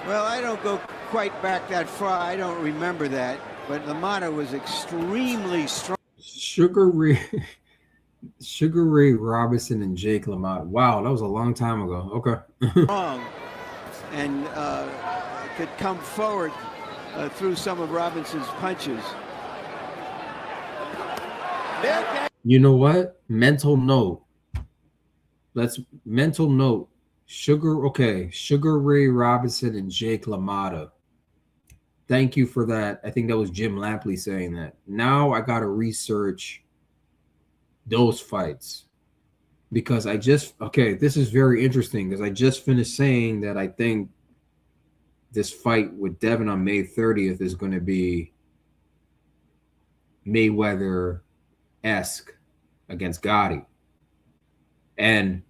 Well, I don't go quite back that far. I don't remember that. But LaMotta was extremely strong. Sugar Ray Robinson and Jake LaMotta. Wow, that was a long time ago. Okay. Strong and could come forward through some of Robinson's punches. You know what? Mental note. Mental note. Sugar Ray Robinson and Jake LaMotta. Thank you for that. I think that was Jim Lampley saying that. Now I got to research those fights because this is very interesting because I just finished saying that I think this fight with Devin on May 30th is going to be Mayweather-esque against Gatti. And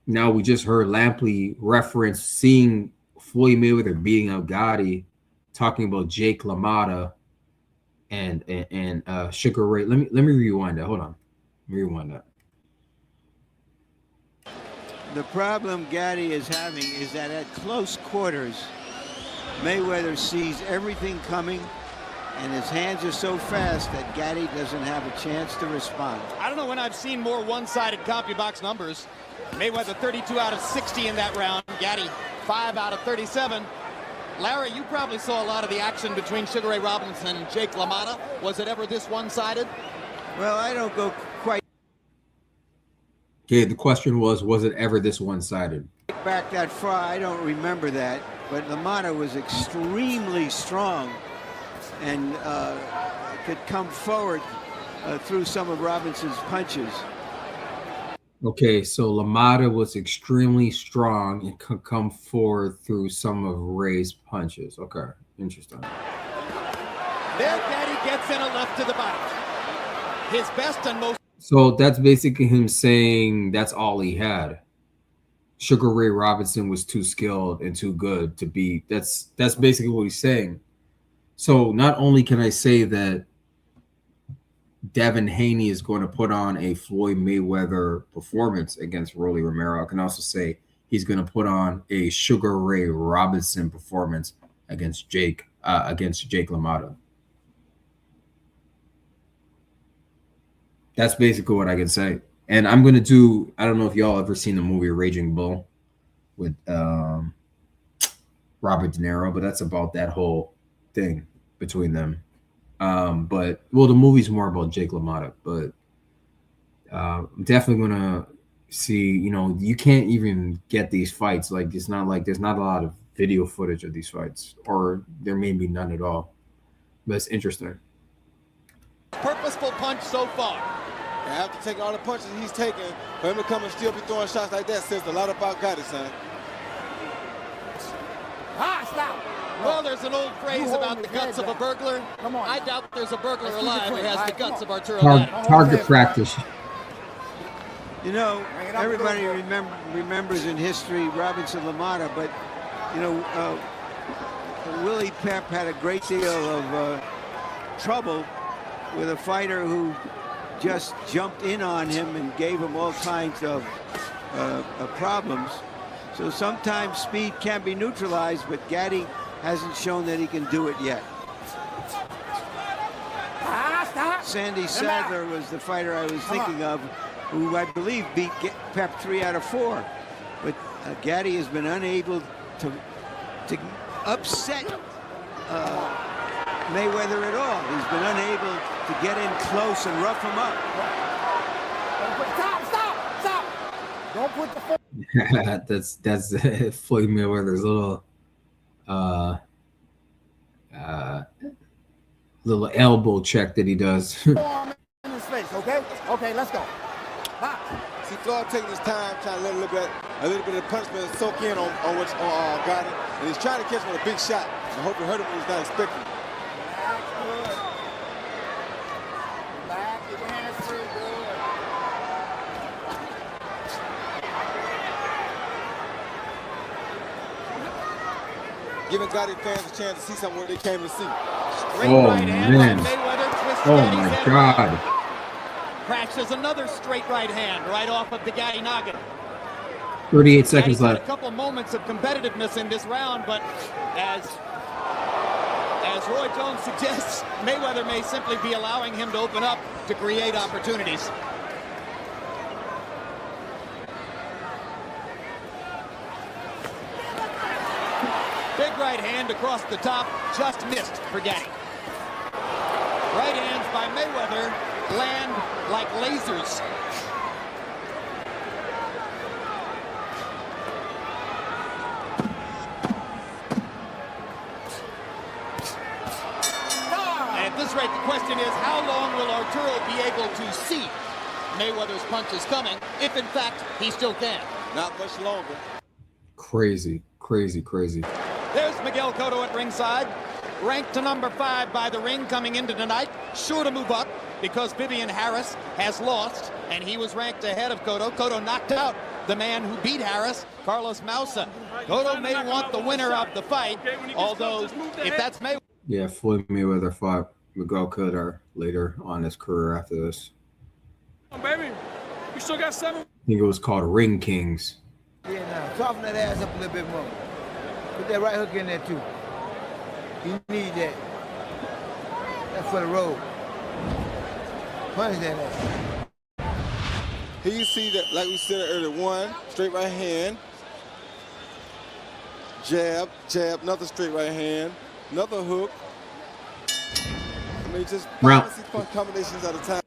now we just heard Lampley reference seeing Floyd Mayweather beating out Gatti, talking about Jake LaMotta and Sugar Ray. Let me rewind that. Hold on. Let me rewind that. The problem Gatti is having is that at close quarters, Mayweather sees everything coming, and his hands are so fast that Gatti doesn't have a chance to respond. I don't know when I've seen more one-sided CompuBox numbers. Mayweather 32 out of 60 in that round. Gatti 5 out of 37. Larry, you probably saw a lot of the action between Sugar Ray Robinson and Jake LaMotta. Was it ever this one-sided? Well, I don't go quite. Okay, the question was it ever this one-sided? Back that far, I don't remember that. But LaMotta was extremely strong and could come forward through some of Robinson's punches. Okay, so LaMotta was extremely strong and could come forward through some of Ray's punches. Okay, interesting. There, Gatti gets in a left to the body. His best and most. So that's basically him saying that's all he had. Sugar Ray Robinson was too skilled and too good to beat. That's basically what he's saying. So not only can I say that Devin Haney is going to put on a Floyd Mayweather performance against Rolly Romero, I can also say he's going to put on a Sugar Ray Robinson performance against Jake LaMotta. That's basically what I can say. And I'm going to do, I don't know if y'all ever seen the movie Raging Bull with Robert De Niro, but that's about that whole thing between them. But the movie's more about Jake LaMotta, but I'm definitely going to see, you can't even get these fights. Like, it's not like there's not a lot of video footage of these fights, or there may be none at all, but it's interesting. Purposeful punch so far. After taking all the punches he's taking, for him to come and still be throwing shots like that says a lot about Gatti, son. Stop. Well, there's an old phrase about the guts of a burglar. Come on. I doubt there's a burglar alive who has the guts of Arturo. Target practice. Everybody remembers in history Robinson LaMotta, but Willie Pep had a great deal of trouble with a fighter who just jumped in on him and gave him all kinds of problems. So sometimes speed can be neutralized, but Gatti hasn't shown that he can do it yet. Sandy Sadler was the fighter I was thinking of, who I believe beat Pep 3 out of 4. But Gatti has been unable to upset Mayweather at all. He's been unable to get in close and rough him up. Stop! Don't put the foot. that's Floyd Mayweather's little elbow check that he does. Arm in his face, okay? Okay, let's go. See, Floyd taking his time, trying to let a little bit of punishment soak in on Gatti, and he's trying to catch him with a big shot. I hope it hurt him when he's not expecting it. Relax, your hands pretty good. Giving Gatti fans a chance to see something what they came to see. Straight right hand by Mayweather, twists Gatti's my head God. around. Crashes another straight right hand right off of the Gatti noggin. 38 seconds Gatti's had left. a couple moments of competitiveness in this round, but as Roy Jones suggests, Mayweather may simply be allowing him to open up to create opportunities. Big right hand across the top, just missed for Gatti. Right hands by Mayweather land like lasers. this rate, the question is, how long will Arturo be able to see Mayweather's punches coming, if in fact he still can? Not much longer. Crazy, crazy, crazy. There's Miguel Cotto at ringside, ranked to number 5 by the ring coming into tonight, sure to move up because Vivian Harris has lost, and he was ranked ahead of Cotto. Cotto knocked out the man who beat Harris, Carlos Mausa. Cotto may want the winner of the fight, although if that's Mayweather. Yeah, Floyd Mayweather fought Miguel Cotto later on his career after this. Baby, we still got 7. I think it was called Ring Kings. Yeah, now, soften that ass up a little bit more. Put that right hook in there, too. You need that. That's for the road. Punch that ass. Here you see that, like we said earlier, 1 straight right hand, jab, jab, another straight right hand, another hook. I mean, just 5 punch combinations at a time.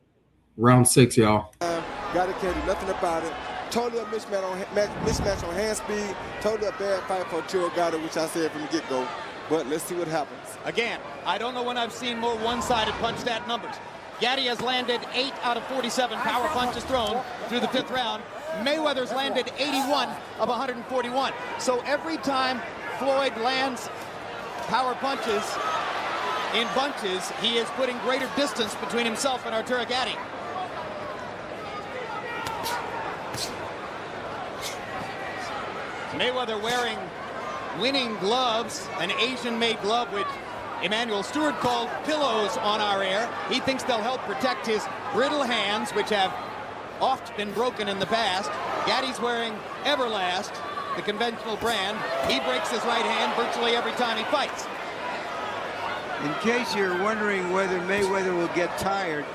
Round 6, y'all. Gatti can't do nothing about it. Totally a mismatch on hand speed. Totally a bad fight for Arturo Gatti, which I said from the get-go. But let's see what happens. Again, I don't know when I've seen more one-sided punch stat numbers. Gatti has landed 8 out of 47 power punches thrown through the 5th round. Mayweather's landed 81 of 141. So every time Floyd lands power punches in bunches, he is putting greater distance between himself and Arturo Gatti. Mayweather wearing winning gloves, an Asian-made glove which Emmanuel Stewart called pillows on our air. He thinks they'll help protect his brittle hands, which have oft been broken in the past. Gatti's wearing Everlast, the conventional brand. He breaks his right hand virtually every time he fights. In case you're wondering whether Mayweather will get tired,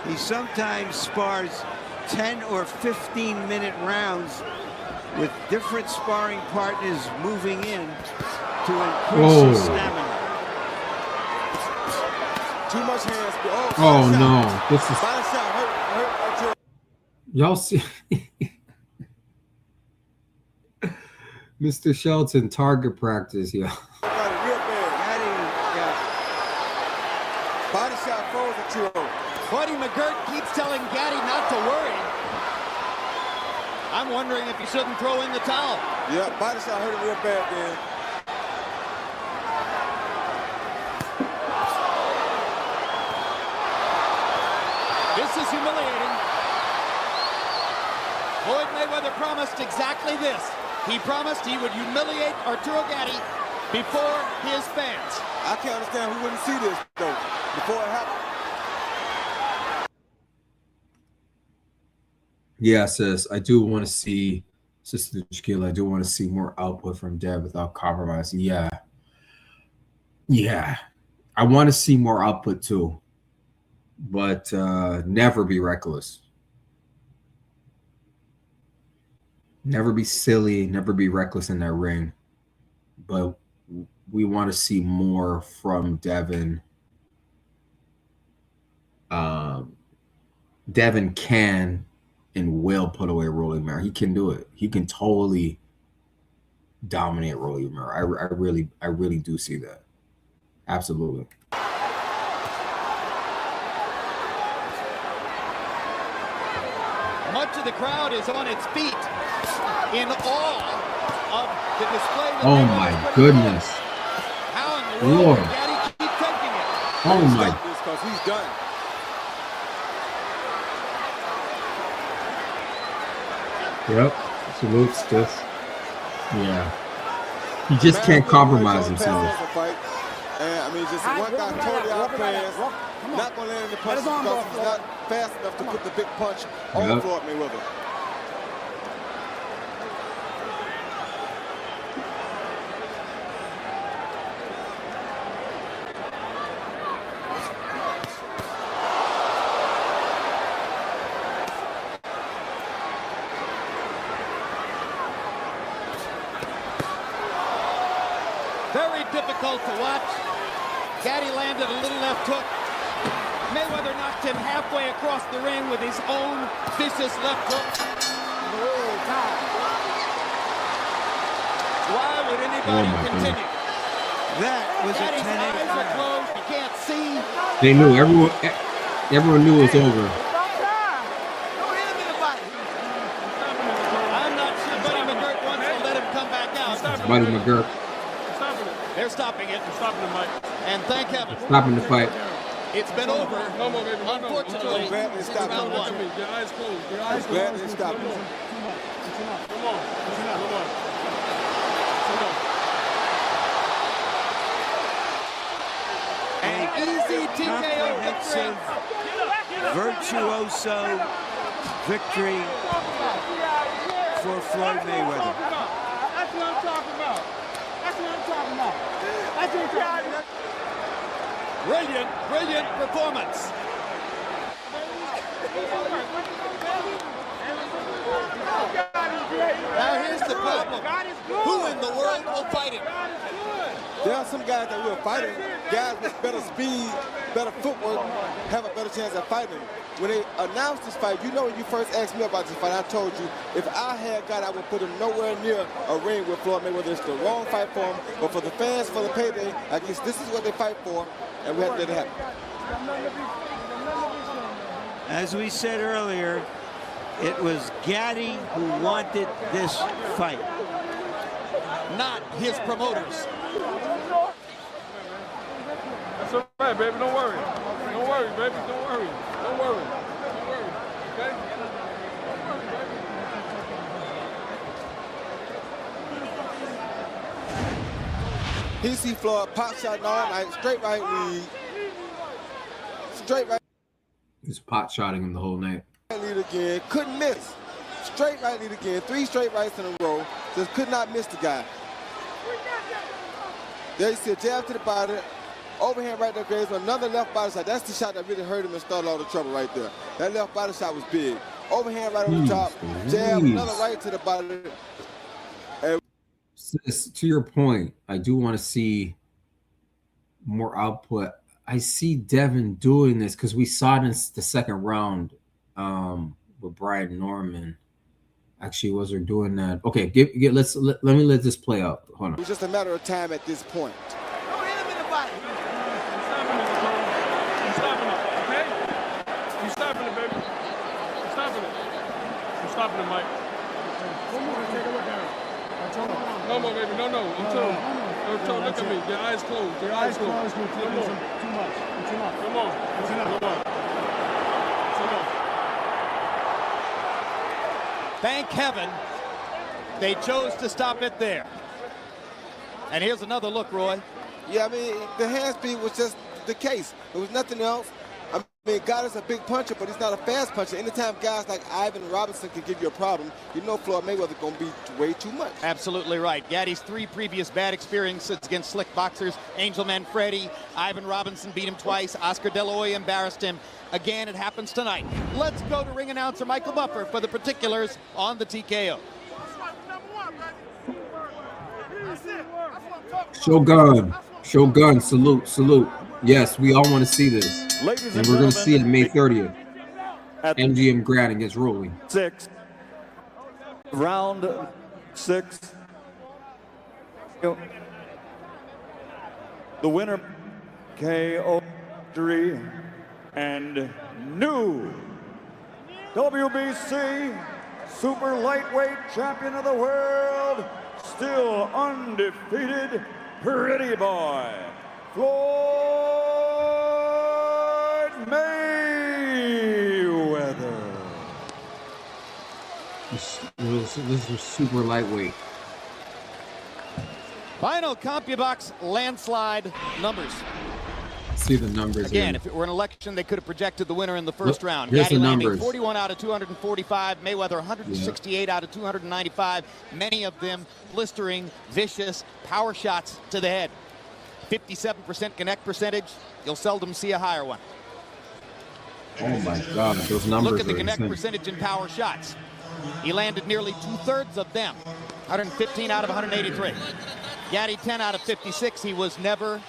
he sometimes spars 10 or 15-minute rounds with different sparring partners moving in to increase his stamina. Too much hands. Oh no, this is. Body shot hurt Arturo. Y'all see, Mr. Shelton target practice, yeah. Real bad. Body shot froze Arturo. Buddy McGirt keeps telling Gatti not to worry. I'm wondering if he shouldn't throw in the towel. Yeah, body shot hurt him real bad then. This is humiliating. Floyd Mayweather promised exactly this. He promised he would humiliate Arturo Gatti before his fans. I can't understand who wouldn't see this, though, before it happened. Yeah, sis, I do want to see, Sister Shaquille, I do want to see more output from Dev without compromising. Yeah. I want to see more output too, but never be reckless. Never be silly, never be reckless in that ring. But we want to see more from Devin. Devin can and will put away Rolly Mare. He can do it. He can totally dominate Rolly Mare. I really do see that. Absolutely. Much of the crowd is on its feet in awe of the display. Oh my goodness. How in the world Lord. did Gatti keep taking it? Oh my. Because he's done. Yep. Salutes this. Yeah. He just can't compromise himself. And I mean, just one guy totally outplans. Not going to land in the punch because he's not fast enough to put the big punch on Floyd Mayweather. Very difficult to watch. Gatti landed a little left hook. Mayweather knocked him halfway across the ring with his own vicious left hook. Why would anybody continue? That was a Gaddy's 10-8 eyes are round. closed. You can't see. They knew. Everyone knew it was over. I'm not sure Buddy McGirt wants to let him come back out. Buddy McGirt They're stopping it. Stopping the mic. And thank heaven, stopping the fight. it's been over. No more, baby. No, no. Unfortunately, I'm glad they since stopped round it. one. Your eyes closed. Your I'm eyes glad closed. they stopped it. Come on. Come on. An easy TKO victory. Comprehensive, virtuoso victory for Floyd Mayweather. That's what I'm talking about. That's what I'm talking about. That's what I'm talking about. Brilliant performance. Now here's the problem. Who in the world will fight him? There are some guys that will fight him. Guys with better speed, better footwork, have a better chance of fighting him. When they announced this fight, you know when you first asked me about this fight, I told you if I had Gatti, I would put him nowhere near a ring with Floyd Mayweather. It's the wrong fight for him, but for the fans, for the payday, I guess this is what they fight for, and we have to let it happen. As we said earlier, it was Gatti who wanted this fight. Not his promoters. That's all right, baby. Don't worry. Don't worry, baby. Don't worry. Don't worry. Don't worry. Okay? He see Floyd pop shot all night, straight right lead. Straight right He was pot shotting him the whole night. lead again, couldn't miss. Straight right lead again, 3 straight rights in a row. Just could not miss the guy. There you see a jab to the body, overhand right there, Graves, another left body shot. That's the shot that really hurt him and started all the trouble right there. That left body shot was big. Overhand right on the top, jab, another right to the body. And Sis, to your point, I do want to see more output. I see Devin doing this because we saw it in the second round with Brian Norman. Actually, was there doing that? Okay, let me let this play out. Hold it on. was just a matter of time at this point. Don't hit him in the body. You stopping it, okay? You stopping it, baby. You stopping it. You stopping it, Mike. No more, baby. No. Arturo, look at me. Your eyes closed. Your eyes closed. Come on. Too much. Come on. Come on. Thank heaven they chose to stop it there. And here's another look, Roy. Yeah, I mean, the hand speed was just the case. There was nothing else. I mean, Gatti's a big puncher, but he's not a fast puncher. Anytime guys like Ivan Robinson can give you a problem, you know Floyd Mayweather going to be way too much. Absolutely right. Gatti's 3 previous bad experiences against slick boxers. Angel Manfredi, Ivan Robinson beat him twice. Oscar De La Hoya embarrassed him. Again, it happens tonight. Let's go to ring announcer Michael Buffer for the particulars on the TKO. Shogun, salute. Yes, we all want to see this. Ladies and we're going to see it May 30th. At MGM Grand against Rolling. 6. Round 6. The winner, KO victory, and new WBC super lightweight champion of the world, still undefeated, pretty boy, Floyd Mayweather. This is super lightweight. Final CompuBox landslide numbers. See the numbers again. here. If it were an election, they could have projected the winner in the first round. Here's Gatti the landing numbers. 41 out of 245. Mayweather 168 out of 295. Many of them blistering, vicious power shots to the head. 57% connect percentage. You'll seldom see a higher one. Oh my God, those numbers. Look at the are connect insane. percentage in power shots. He landed nearly 2/3 of them. 115 out of 183. Gatti 10 out of 56. He was never,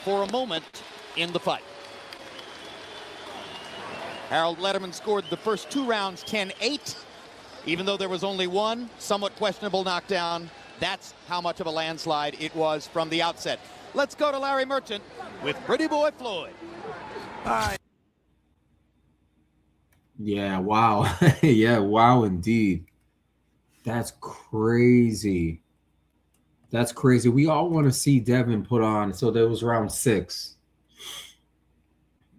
for a moment, in the fight. Harold Letterman scored the first 2 rounds 10-8. Even though there was only one somewhat questionable knockdown, That's how much of a landslide it was from the outset. Let's go to Larry Merchant with Pretty Boy Floyd. Yeah, wow. Yeah, wow, indeed. That's crazy. That's crazy. We all want to see Devin put on. So that was round 6.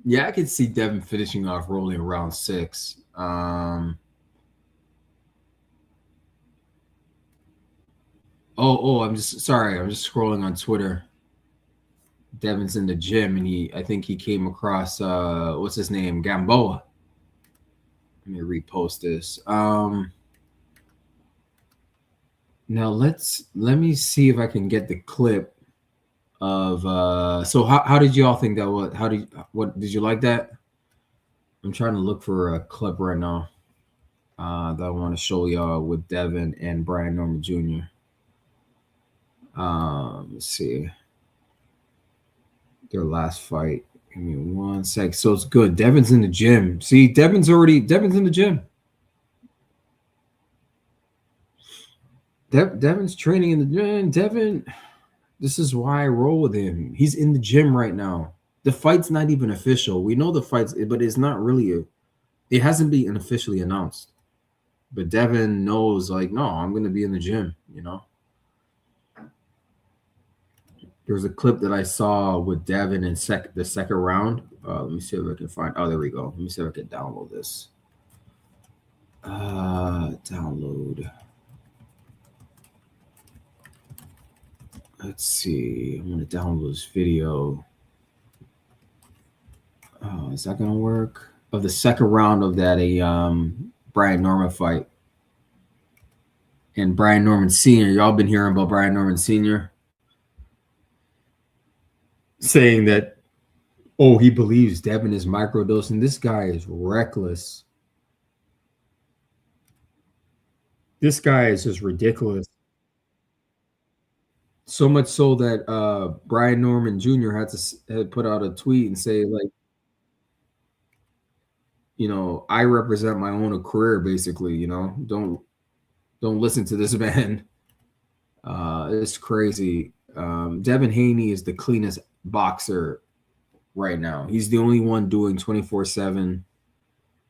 Yeah, I could see Devin finishing off Rolly in round 6. I'm just sorry. I'm just scrolling on Twitter. Devin's in the gym, and I think he came across what's his name, Gamboa. Let me repost this. Now let me see if I can get the clip of so how did you all think that was? What did you like that? I'm trying to look for a clip right now that I want to show y'all with Devin and Brian Norman Jr. Let's see their last fight. Give me 1 sec. So it's good. Devin's in the gym. See, Devin's in the gym. Devin's training in the gym. Devin, this is why I roll with him. He's in the gym right now. The fight's not even official. We know the fight's, but it's not really it hasn't been officially announced. But Devin knows, like, no, I'm gonna be in the gym, you know. There was a clip that I saw with Devin in the second round. Let me see if I can find. Oh, there we go. Let me see if I can download this. Download. Let's see. I'm gonna download this video. Oh, is that gonna work? Of the second round of that Brian Norman fight. And Brian Norman Sr. Y'all been hearing about Brian Norman Sr. saying that, oh, he believes Devin is microdosing. This guy is reckless. This guy is just ridiculous. So much so that Brian Norman Jr. had put out a tweet and say, like, you know, I represent my own career, basically. You know, don't listen to this man. It's crazy. Devin Haney is the cleanest boxer right now. He's the only one doing 24/7,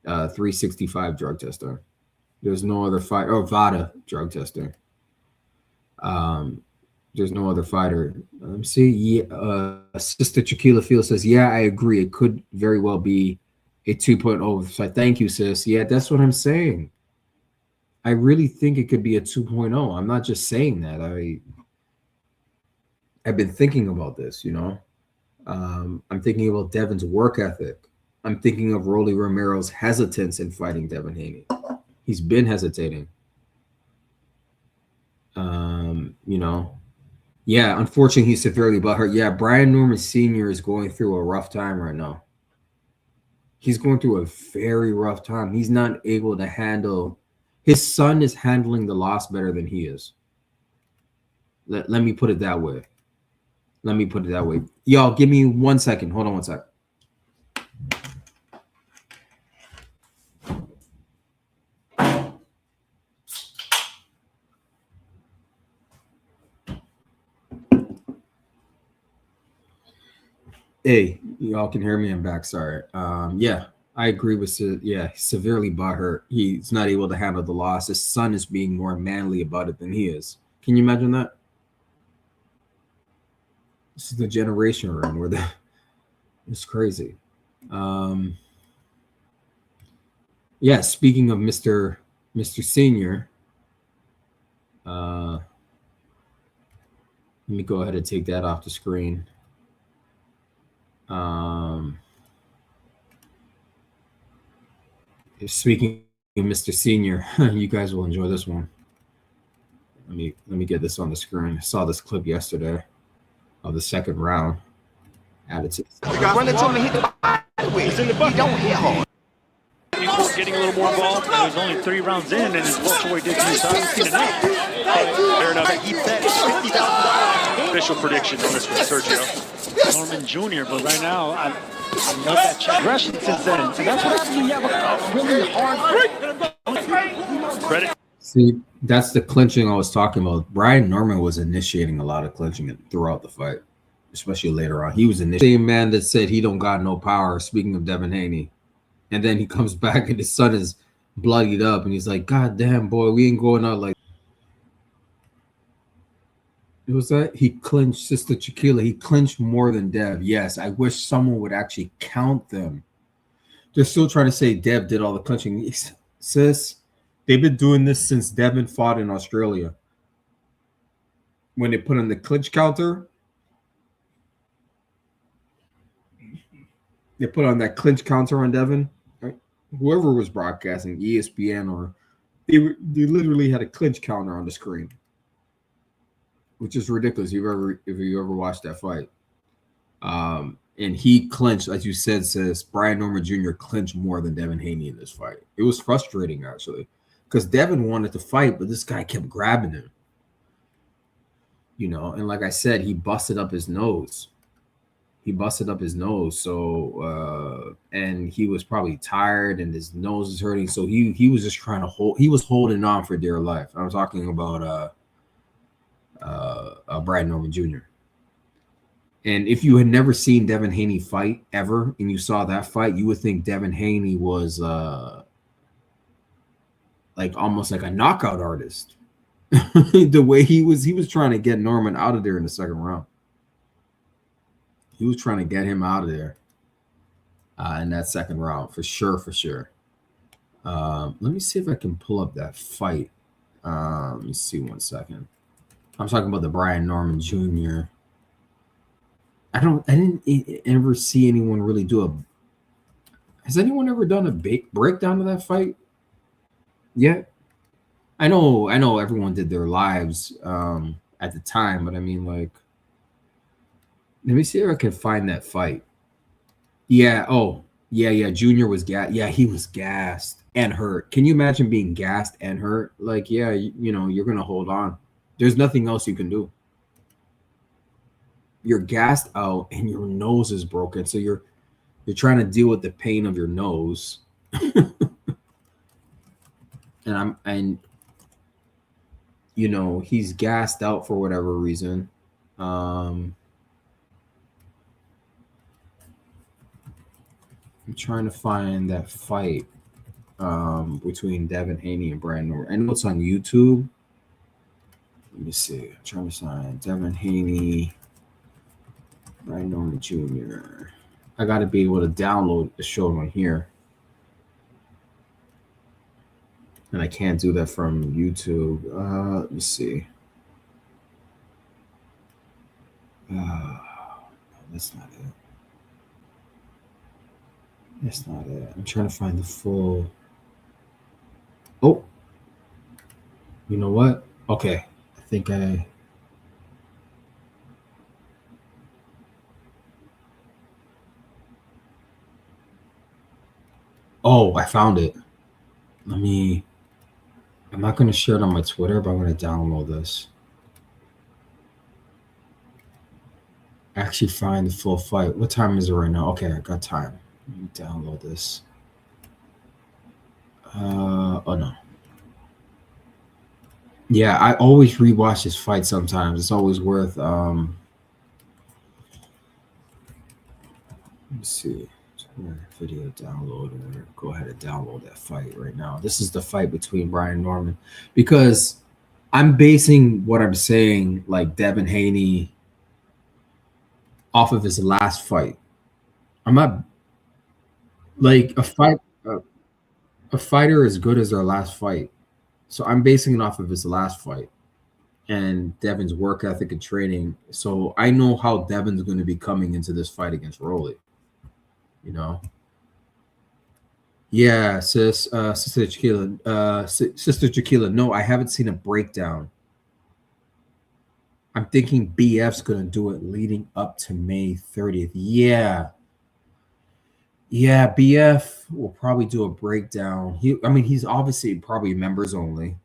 365 drug testing. There's no other fight. Or VADA drug testing. There's no other fighter. See, yeah, Sister Chiquila Field says, yeah, I agree. It could very well be a 2.0 fight. Thank you, sis. Yeah, that's what I'm saying. I really think it could be a 2.0. I'm not just saying that. I've been thinking about this, you know. I'm thinking about Devin's work ethic. I'm thinking of Rolly Romero's hesitance in fighting Devin Haney. He's been hesitating. You know. Yeah, unfortunately, he's severely butthurt. Yeah, Brian Norman Sr. is going through a rough time right now. He's going through a very rough time. He's not able to handle. His son is handling the loss better than he is. Let me put it that way. Let me put it that way. Y'all, give me 1 second. Hold on 1 sec. Hey, y'all can hear me. I'm back. Sorry. Yeah, I agree with severely butthurt. He's not able to handle the loss. His son is being more manly about it than he is. Can you imagine that? This is the generation we're in where it's crazy. Yeah, speaking of Mr. Senior, let me go ahead and take that off the screen. Speaking of Mr. Senior, you guys will enjoy this one. Let me get this on the screen. I saw this clip yesterday of the second round. Added to run into him and hit the body with. He don't hit hard. Before getting a little more involved, it was only 3 rounds in, and his welterweight did 17 and 8. Fair enough. He bet $50,000 official prediction on this one, Sergio. Norman Jr., but right now, I love that aggression since then. And that's what happens when you have a really hard credit. See, That's the clinching I was talking about. Brian Norman was initiating a lot of clinching throughout the fight, especially later on. He was the same man that said he don't got no power, speaking of Devin Haney. And then he comes back and his son is bloodied up and he's like, God damn, boy, we ain't going out like it was that he clinched Sister Chiquila. He clinched more than Dev. Yes, I wish someone would actually count them. They're still trying to say Dev did all the clinching. Sis, they've been doing this since Devin fought in Australia. When they put on the clinch counter, they put on that clinch counter on Devin. Right? Whoever was broadcasting, ESPN, or they literally had a clinch counter on the screen, which is ridiculous. If you ever watched that fight, and he clinched, as you said, says Brian Norman Jr. clinched more than Devin Haney in this fight. It was frustrating actually, because Devin wanted to fight, but this guy kept grabbing him. You know, and like I said, he busted up his nose. So, and he was probably tired, and his nose is hurting. So he was just trying to hold. He was holding on for dear life. I'm talking about Brian Norman Jr. And if you had never seen Devin Haney fight ever, and you saw that fight, you would think Devin Haney was like almost like a knockout artist. The way he was trying to get Norman out of there in the second round. He was trying to get him out of there in that second round, for sure. Let me see if I can pull up that fight. Let me see 1 second. I'm talking about the Brian Norman Jr. I didn't ever see anyone really do has anyone ever done a breakdown of that fight yet? I know everyone did their lives at the time, but I mean, like, let me see if I can find that fight. Yeah. Oh, yeah. Junior was gassed. Yeah, he was gassed and hurt. Can you imagine being gassed and hurt? Like, yeah, you know, you're going to hold on. There's nothing else you can do. You're gassed out and your nose is broken. So you're trying to deal with the pain of your nose. and you know, he's gassed out for whatever reason. I'm trying to find that fight between Devin Haney and Brian Norman. I know it's on YouTube. Let me see. I'm trying to find Devin Haney, Brian Norman Jr. I got to be able to download the show on here. And I can't do that from YouTube. Let me see. That's not it. That's not it. I'm trying to find the full. Oh. You know what? Okay. I think I. Oh, I found it. I'm not going to share it on my Twitter, but I'm going to download this. Actually find the full fight. What time is it right now? Okay, I got time. Let me download this. Oh no. Yeah, I always rewatch this fight sometimes. It's always worth let me see. Video downloader. Go ahead and download that fight right now. This is the fight between Brian Norman, because I'm basing what I'm saying, like Devin Haney, off of his last fight. I'm not like a fighter as good as their last fight. So I'm basing it off of his last fight and Devin's work ethic and training. So I know how Devin's going to be coming into this fight against Rolly. You know? Yeah, Sister Chiquila. Sister Chiquila, no, I haven't seen a breakdown. I'm thinking BF's going to do it leading up to May 30th. Yeah, BF will probably do a breakdown. He's obviously probably members only.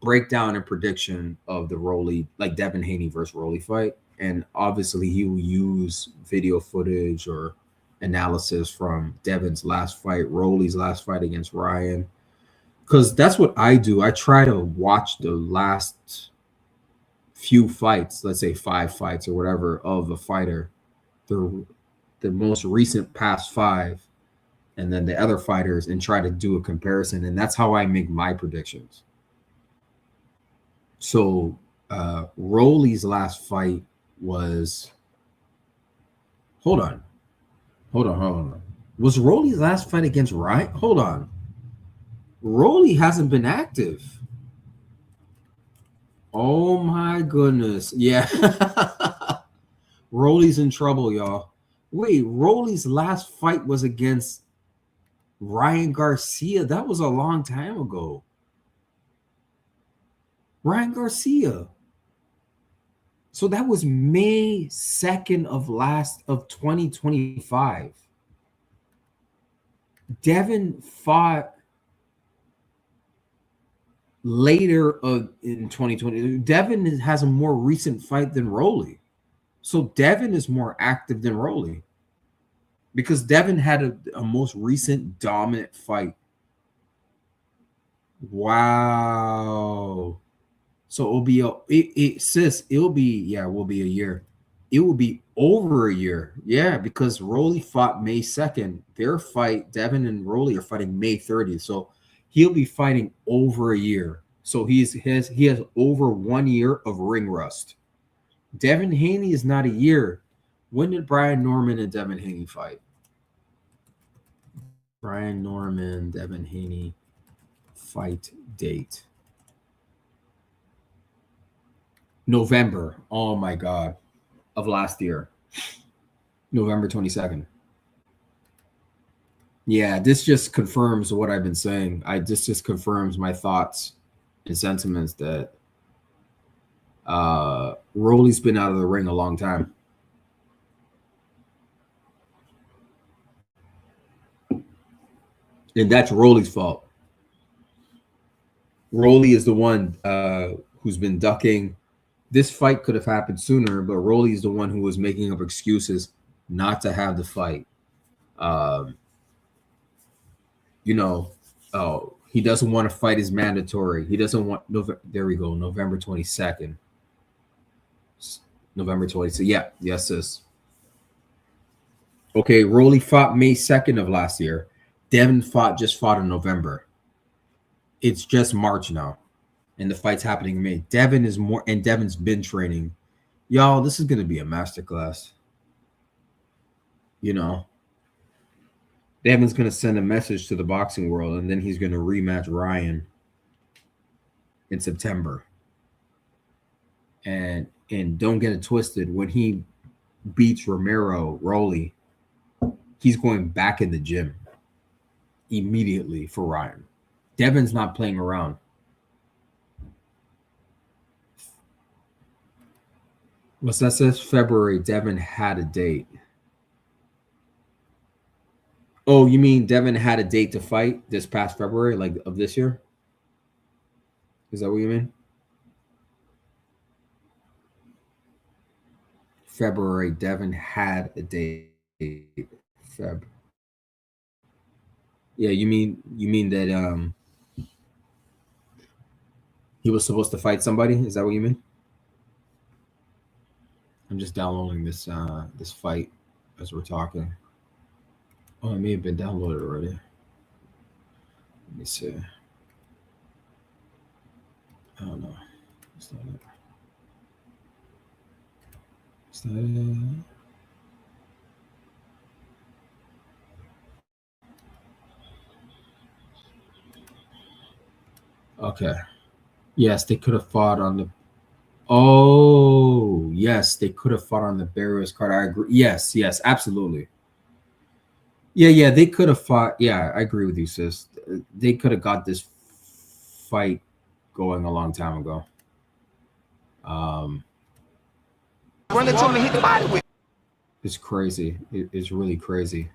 Breakdown and prediction of the Rolly, like Devin Haney versus Rolly fight. And obviously he will use video footage or analysis from Devin's last fight, Rolly's last fight against Ryan. because that's what I do. I try to watch the last few fights, let's say 5 fights or whatever, of a fighter, the most recent past 5, and then the other fighters, and try to do a comparison. And that's how I make my predictions. So Rolly's last fight was, hold on. Was Rolly's last fight against Ryan? Hold on. Rolly hasn't been active. Oh my goodness. Yeah. Rolly's in trouble, y'all. Wait, Rolly's last fight was against Ryan Garcia. That was a long time ago. Ryan Garcia. So that was May 2nd of 2025. Devin fought later in 2020. Devin has a more recent fight than Rolly. So Devin is more active than Rolly, because Devin had a most recent dominant fight. Wow. So it'll be will be a year. It will be over a year. Yeah, because Rolly fought May 2nd. Their fight, Devin and Rolly, are fighting May 30th. So he'll be fighting over a year. So he has over 1 year of ring rust. Devin Haney is not a year. When did Brian Norman and Devin Haney fight? Brian Norman, Devin Haney fight date. November. Oh my God. Of last year. November 22nd. Yeah, this just confirms what I've been saying. This just confirms my thoughts and sentiments that Rolly's been out of the ring a long time. And that's Rolly's fault. Rolly is the one who's been ducking. This fight could have happened sooner, but Rolly is the one who was making up excuses not to have the fight. He doesn't want to fight his mandatory. He doesn't want there we go, November 22nd. November 22nd. Yeah, yes, sis. Okay, Rolly fought May 2nd of last year. Devin just fought in November. It's just March now, and the fight's happening in May. Devin is more, and Devin's been training. Y'all, this is going to be a masterclass. Devin's going to send a message to the boxing world, and then he's going to rematch Ryan in September. And don't get it twisted, when he beats Rolly, he's going back in the gym immediately for Ryan. Devin's not playing around. What's that says? February, Devin had a date. Oh, you mean Devin had a date to fight this past February, like of this year? Is that what you mean? February, Devin had a date. Feb. Yeah, you mean that he was supposed to fight somebody? Is that what you mean? I'm just downloading this fight as we're talking. Oh, it may have been downloaded already. Let me see. I don't know. It's not it. It's not it. Okay. Yes, they could have fought on the. Oh, yes, they could have fought on the Barrios card. I agree. Yes, absolutely. Yeah, they could have fought. Yeah, I agree with you, sis. They could have got this fight going a long time ago. Run into him and hit the body with. It's crazy. It's really crazy.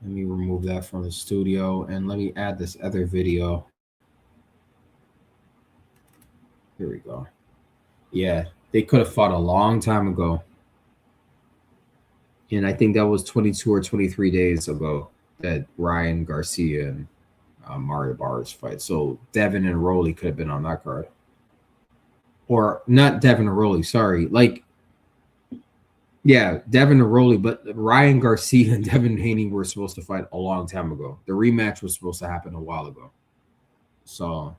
Let me remove that from the studio and let me add this other video. Here we go. Yeah, they could have fought a long time ago. And I think that was 22 or 23 days ago that Ryan Garcia and Mario Barrios fight. So Devin and Rolly could have been on that card. Or not Devin and Rolly, sorry. Like, yeah, Devin and Rolly, but Ryan Garcia and Devin Haney were supposed to fight a long time ago. The rematch was supposed to happen a while ago. So,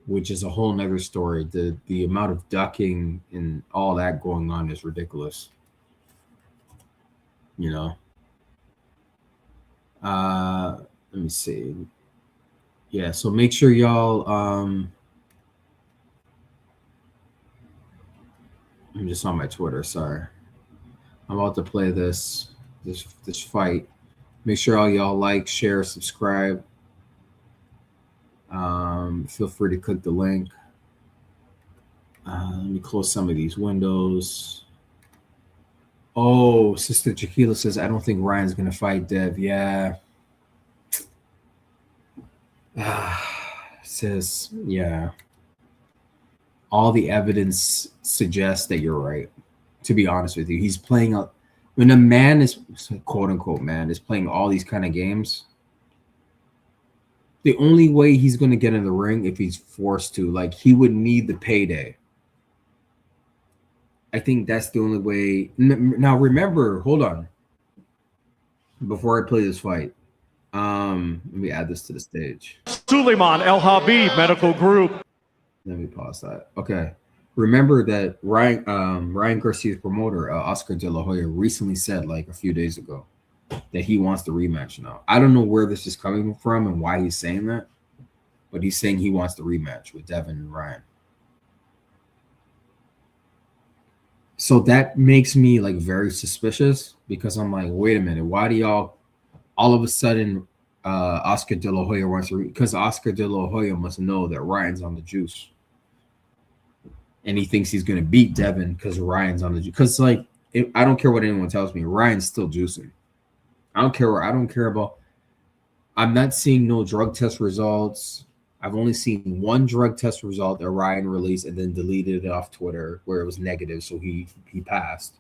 which is a whole nother story. The amount of ducking and all that going on is ridiculous. You know. Let me see. Yeah, so make sure y'all I'm just on my Twitter, sorry. I'm about to play this fight. Make sure all y'all like, share, subscribe. Feel free to click the link. Let me close some of these windows. Oh, Sister Chiquila says, I don't think Ryan's going to fight Dev. Yeah. Says, yeah. All the evidence suggests that you're right. To be honest with you, he's playing when a man is, quote unquote, man is playing all these kind of games. The only way he's going to get in the ring if he's forced to, like, he would need the payday. I think that's the only way. Now, remember, hold on. Before I play this fight, let me add this to the stage. Suleiman El Habib Medical Group. Let me pause that. Okay. Remember that Ryan Garcia's promoter, Oscar De La Hoya, recently said, like a few days ago, that he wants the rematch now. I don't know where this is coming from and why he's saying that, but he's saying he wants the rematch with Devin and Ryan. So that makes me like very suspicious, because I'm like, wait a minute, why do y'all all of a sudden Oscar De La Hoya wants to, because Oscar De La Hoya must know that Ryan's on the juice. And he thinks he's going to beat Devin because Ryan's on the juice. Because, like, I don't care what anyone tells me, Ryan's still juicing. I don't care about. I'm not seeing no drug test results. I've only seen one drug test result that Ryan released and then deleted it off Twitter where it was negative, so he passed.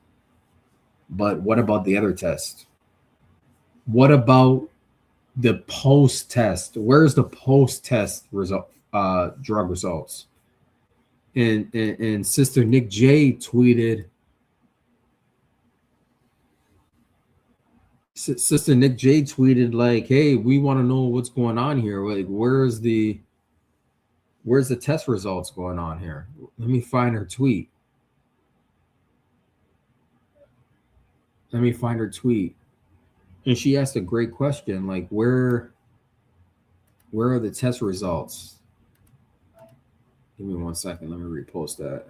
But what about the other test? What about the post-test? Where's the post-test result? Drug results? And Sister Nick J tweeted. Sister Nick J tweeted like, "Hey, we want to know what's going on here. Like, where's the test results going on here?" Let me find her tweet. And she asked a great question, like, where are the test results? Give me 1 second. Let me repost that.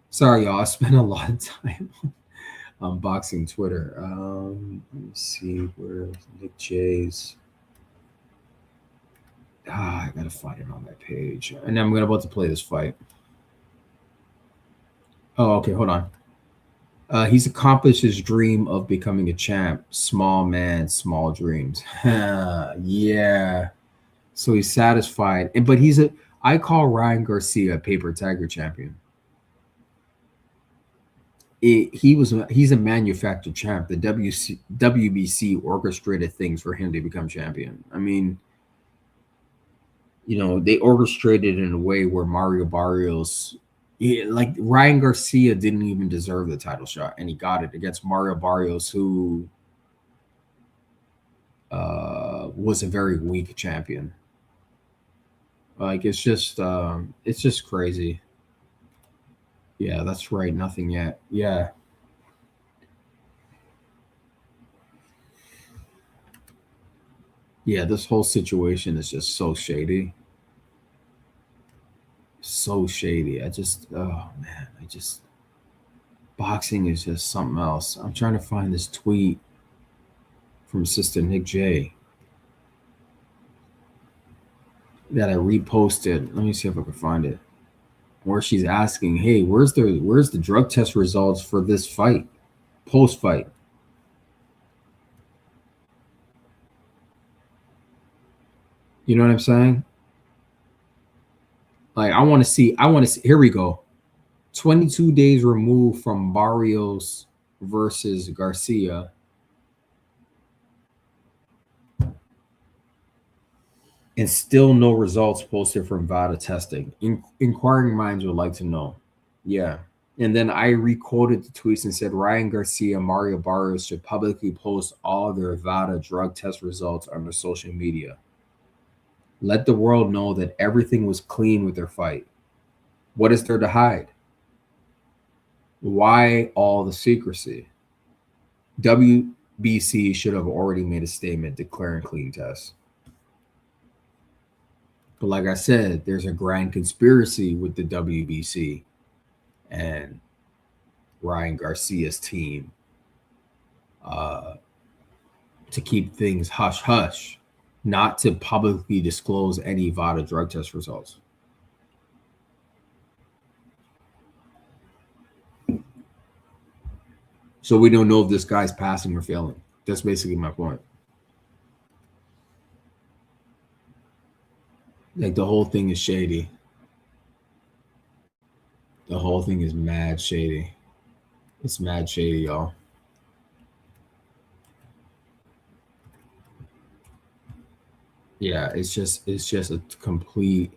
Sorry, y'all. I spent a lot of time unboxing Twitter. Let me see where Nick J's. I gotta find it on my page, and I'm about to play this fight. Oh, okay. Hold on. He's accomplished his dream of becoming a champ. Small man, small dreams. Yeah. So he's satisfied, but I call Ryan Garcia a paper tiger champion. He's a manufactured champ. The WBC orchestrated things for him to become champion. I mean, you know, they orchestrated it in a way where Mario Barrios, like Ryan Garcia didn't even deserve the title shot, and he got it against Mario Barrios, who was a very weak champion. Like, it's just crazy. Yeah, that's right. Nothing yet. Yeah. Yeah, this whole situation is just so shady. So shady. Oh man, boxing is just something else. I'm trying to find this tweet from Sister Nick J that I reposted. Let me see if I can find it. Where she's asking, "Hey, where's the drug test results for this fight, post-fight?" You know what I'm saying? Like, I want to see. Here we go. 22 days removed from Barrios versus Garcia. and still no results posted from VADA testing. Inquiring minds would like to know. Yeah. And then I requoted the tweets and said Ryan Garcia, Mario Barrios should publicly post all their VADA drug test results on their social media. Let the world know that everything was clean with their fight. What is there to hide? Why all the secrecy? WBC should have already made a statement declaring clean tests. But like I said, there's a grand conspiracy with the WBC and Ryan Garcia's team to keep things hush hush, not to publicly disclose any VADA drug test results. So we don't know if this guy's passing or failing. That's basically my point. Like the whole thing is shady. The whole thing is mad shady. It's mad shady, y'all. Yeah, it's just a complete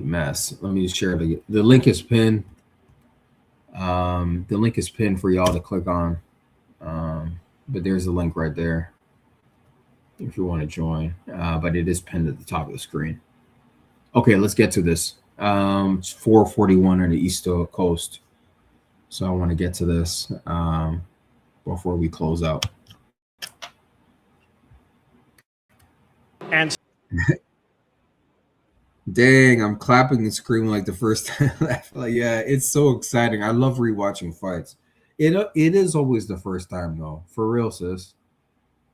mess. Let me share the link is pinned. The link is pinned for y'all to click on. But there's a link right there if you want to join. But it is pinned at the top of the screen. Okay, let's get to this. It's 4:41 on the East Coast. So I want to get to this before we close out. And dang, I'm clapping and screaming like the first time. Like, yeah, it's so exciting. I love rewatching fights. It is always the first time though, for real, sis.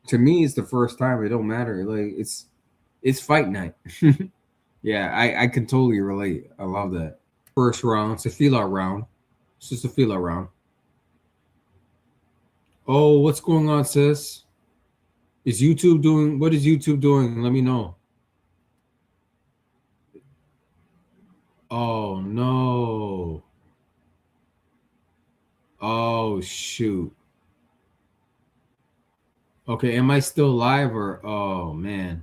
To me, it's the first time. It don't matter. Like it's fight night. Yeah, I can totally relate. I love that. First round, it's a feel out round. It's just a feel out round. Oh, what's going on, sis? Is YouTube doing? What is YouTube doing? Let me know. Oh no. Oh shoot. Okay, am I still live or oh man.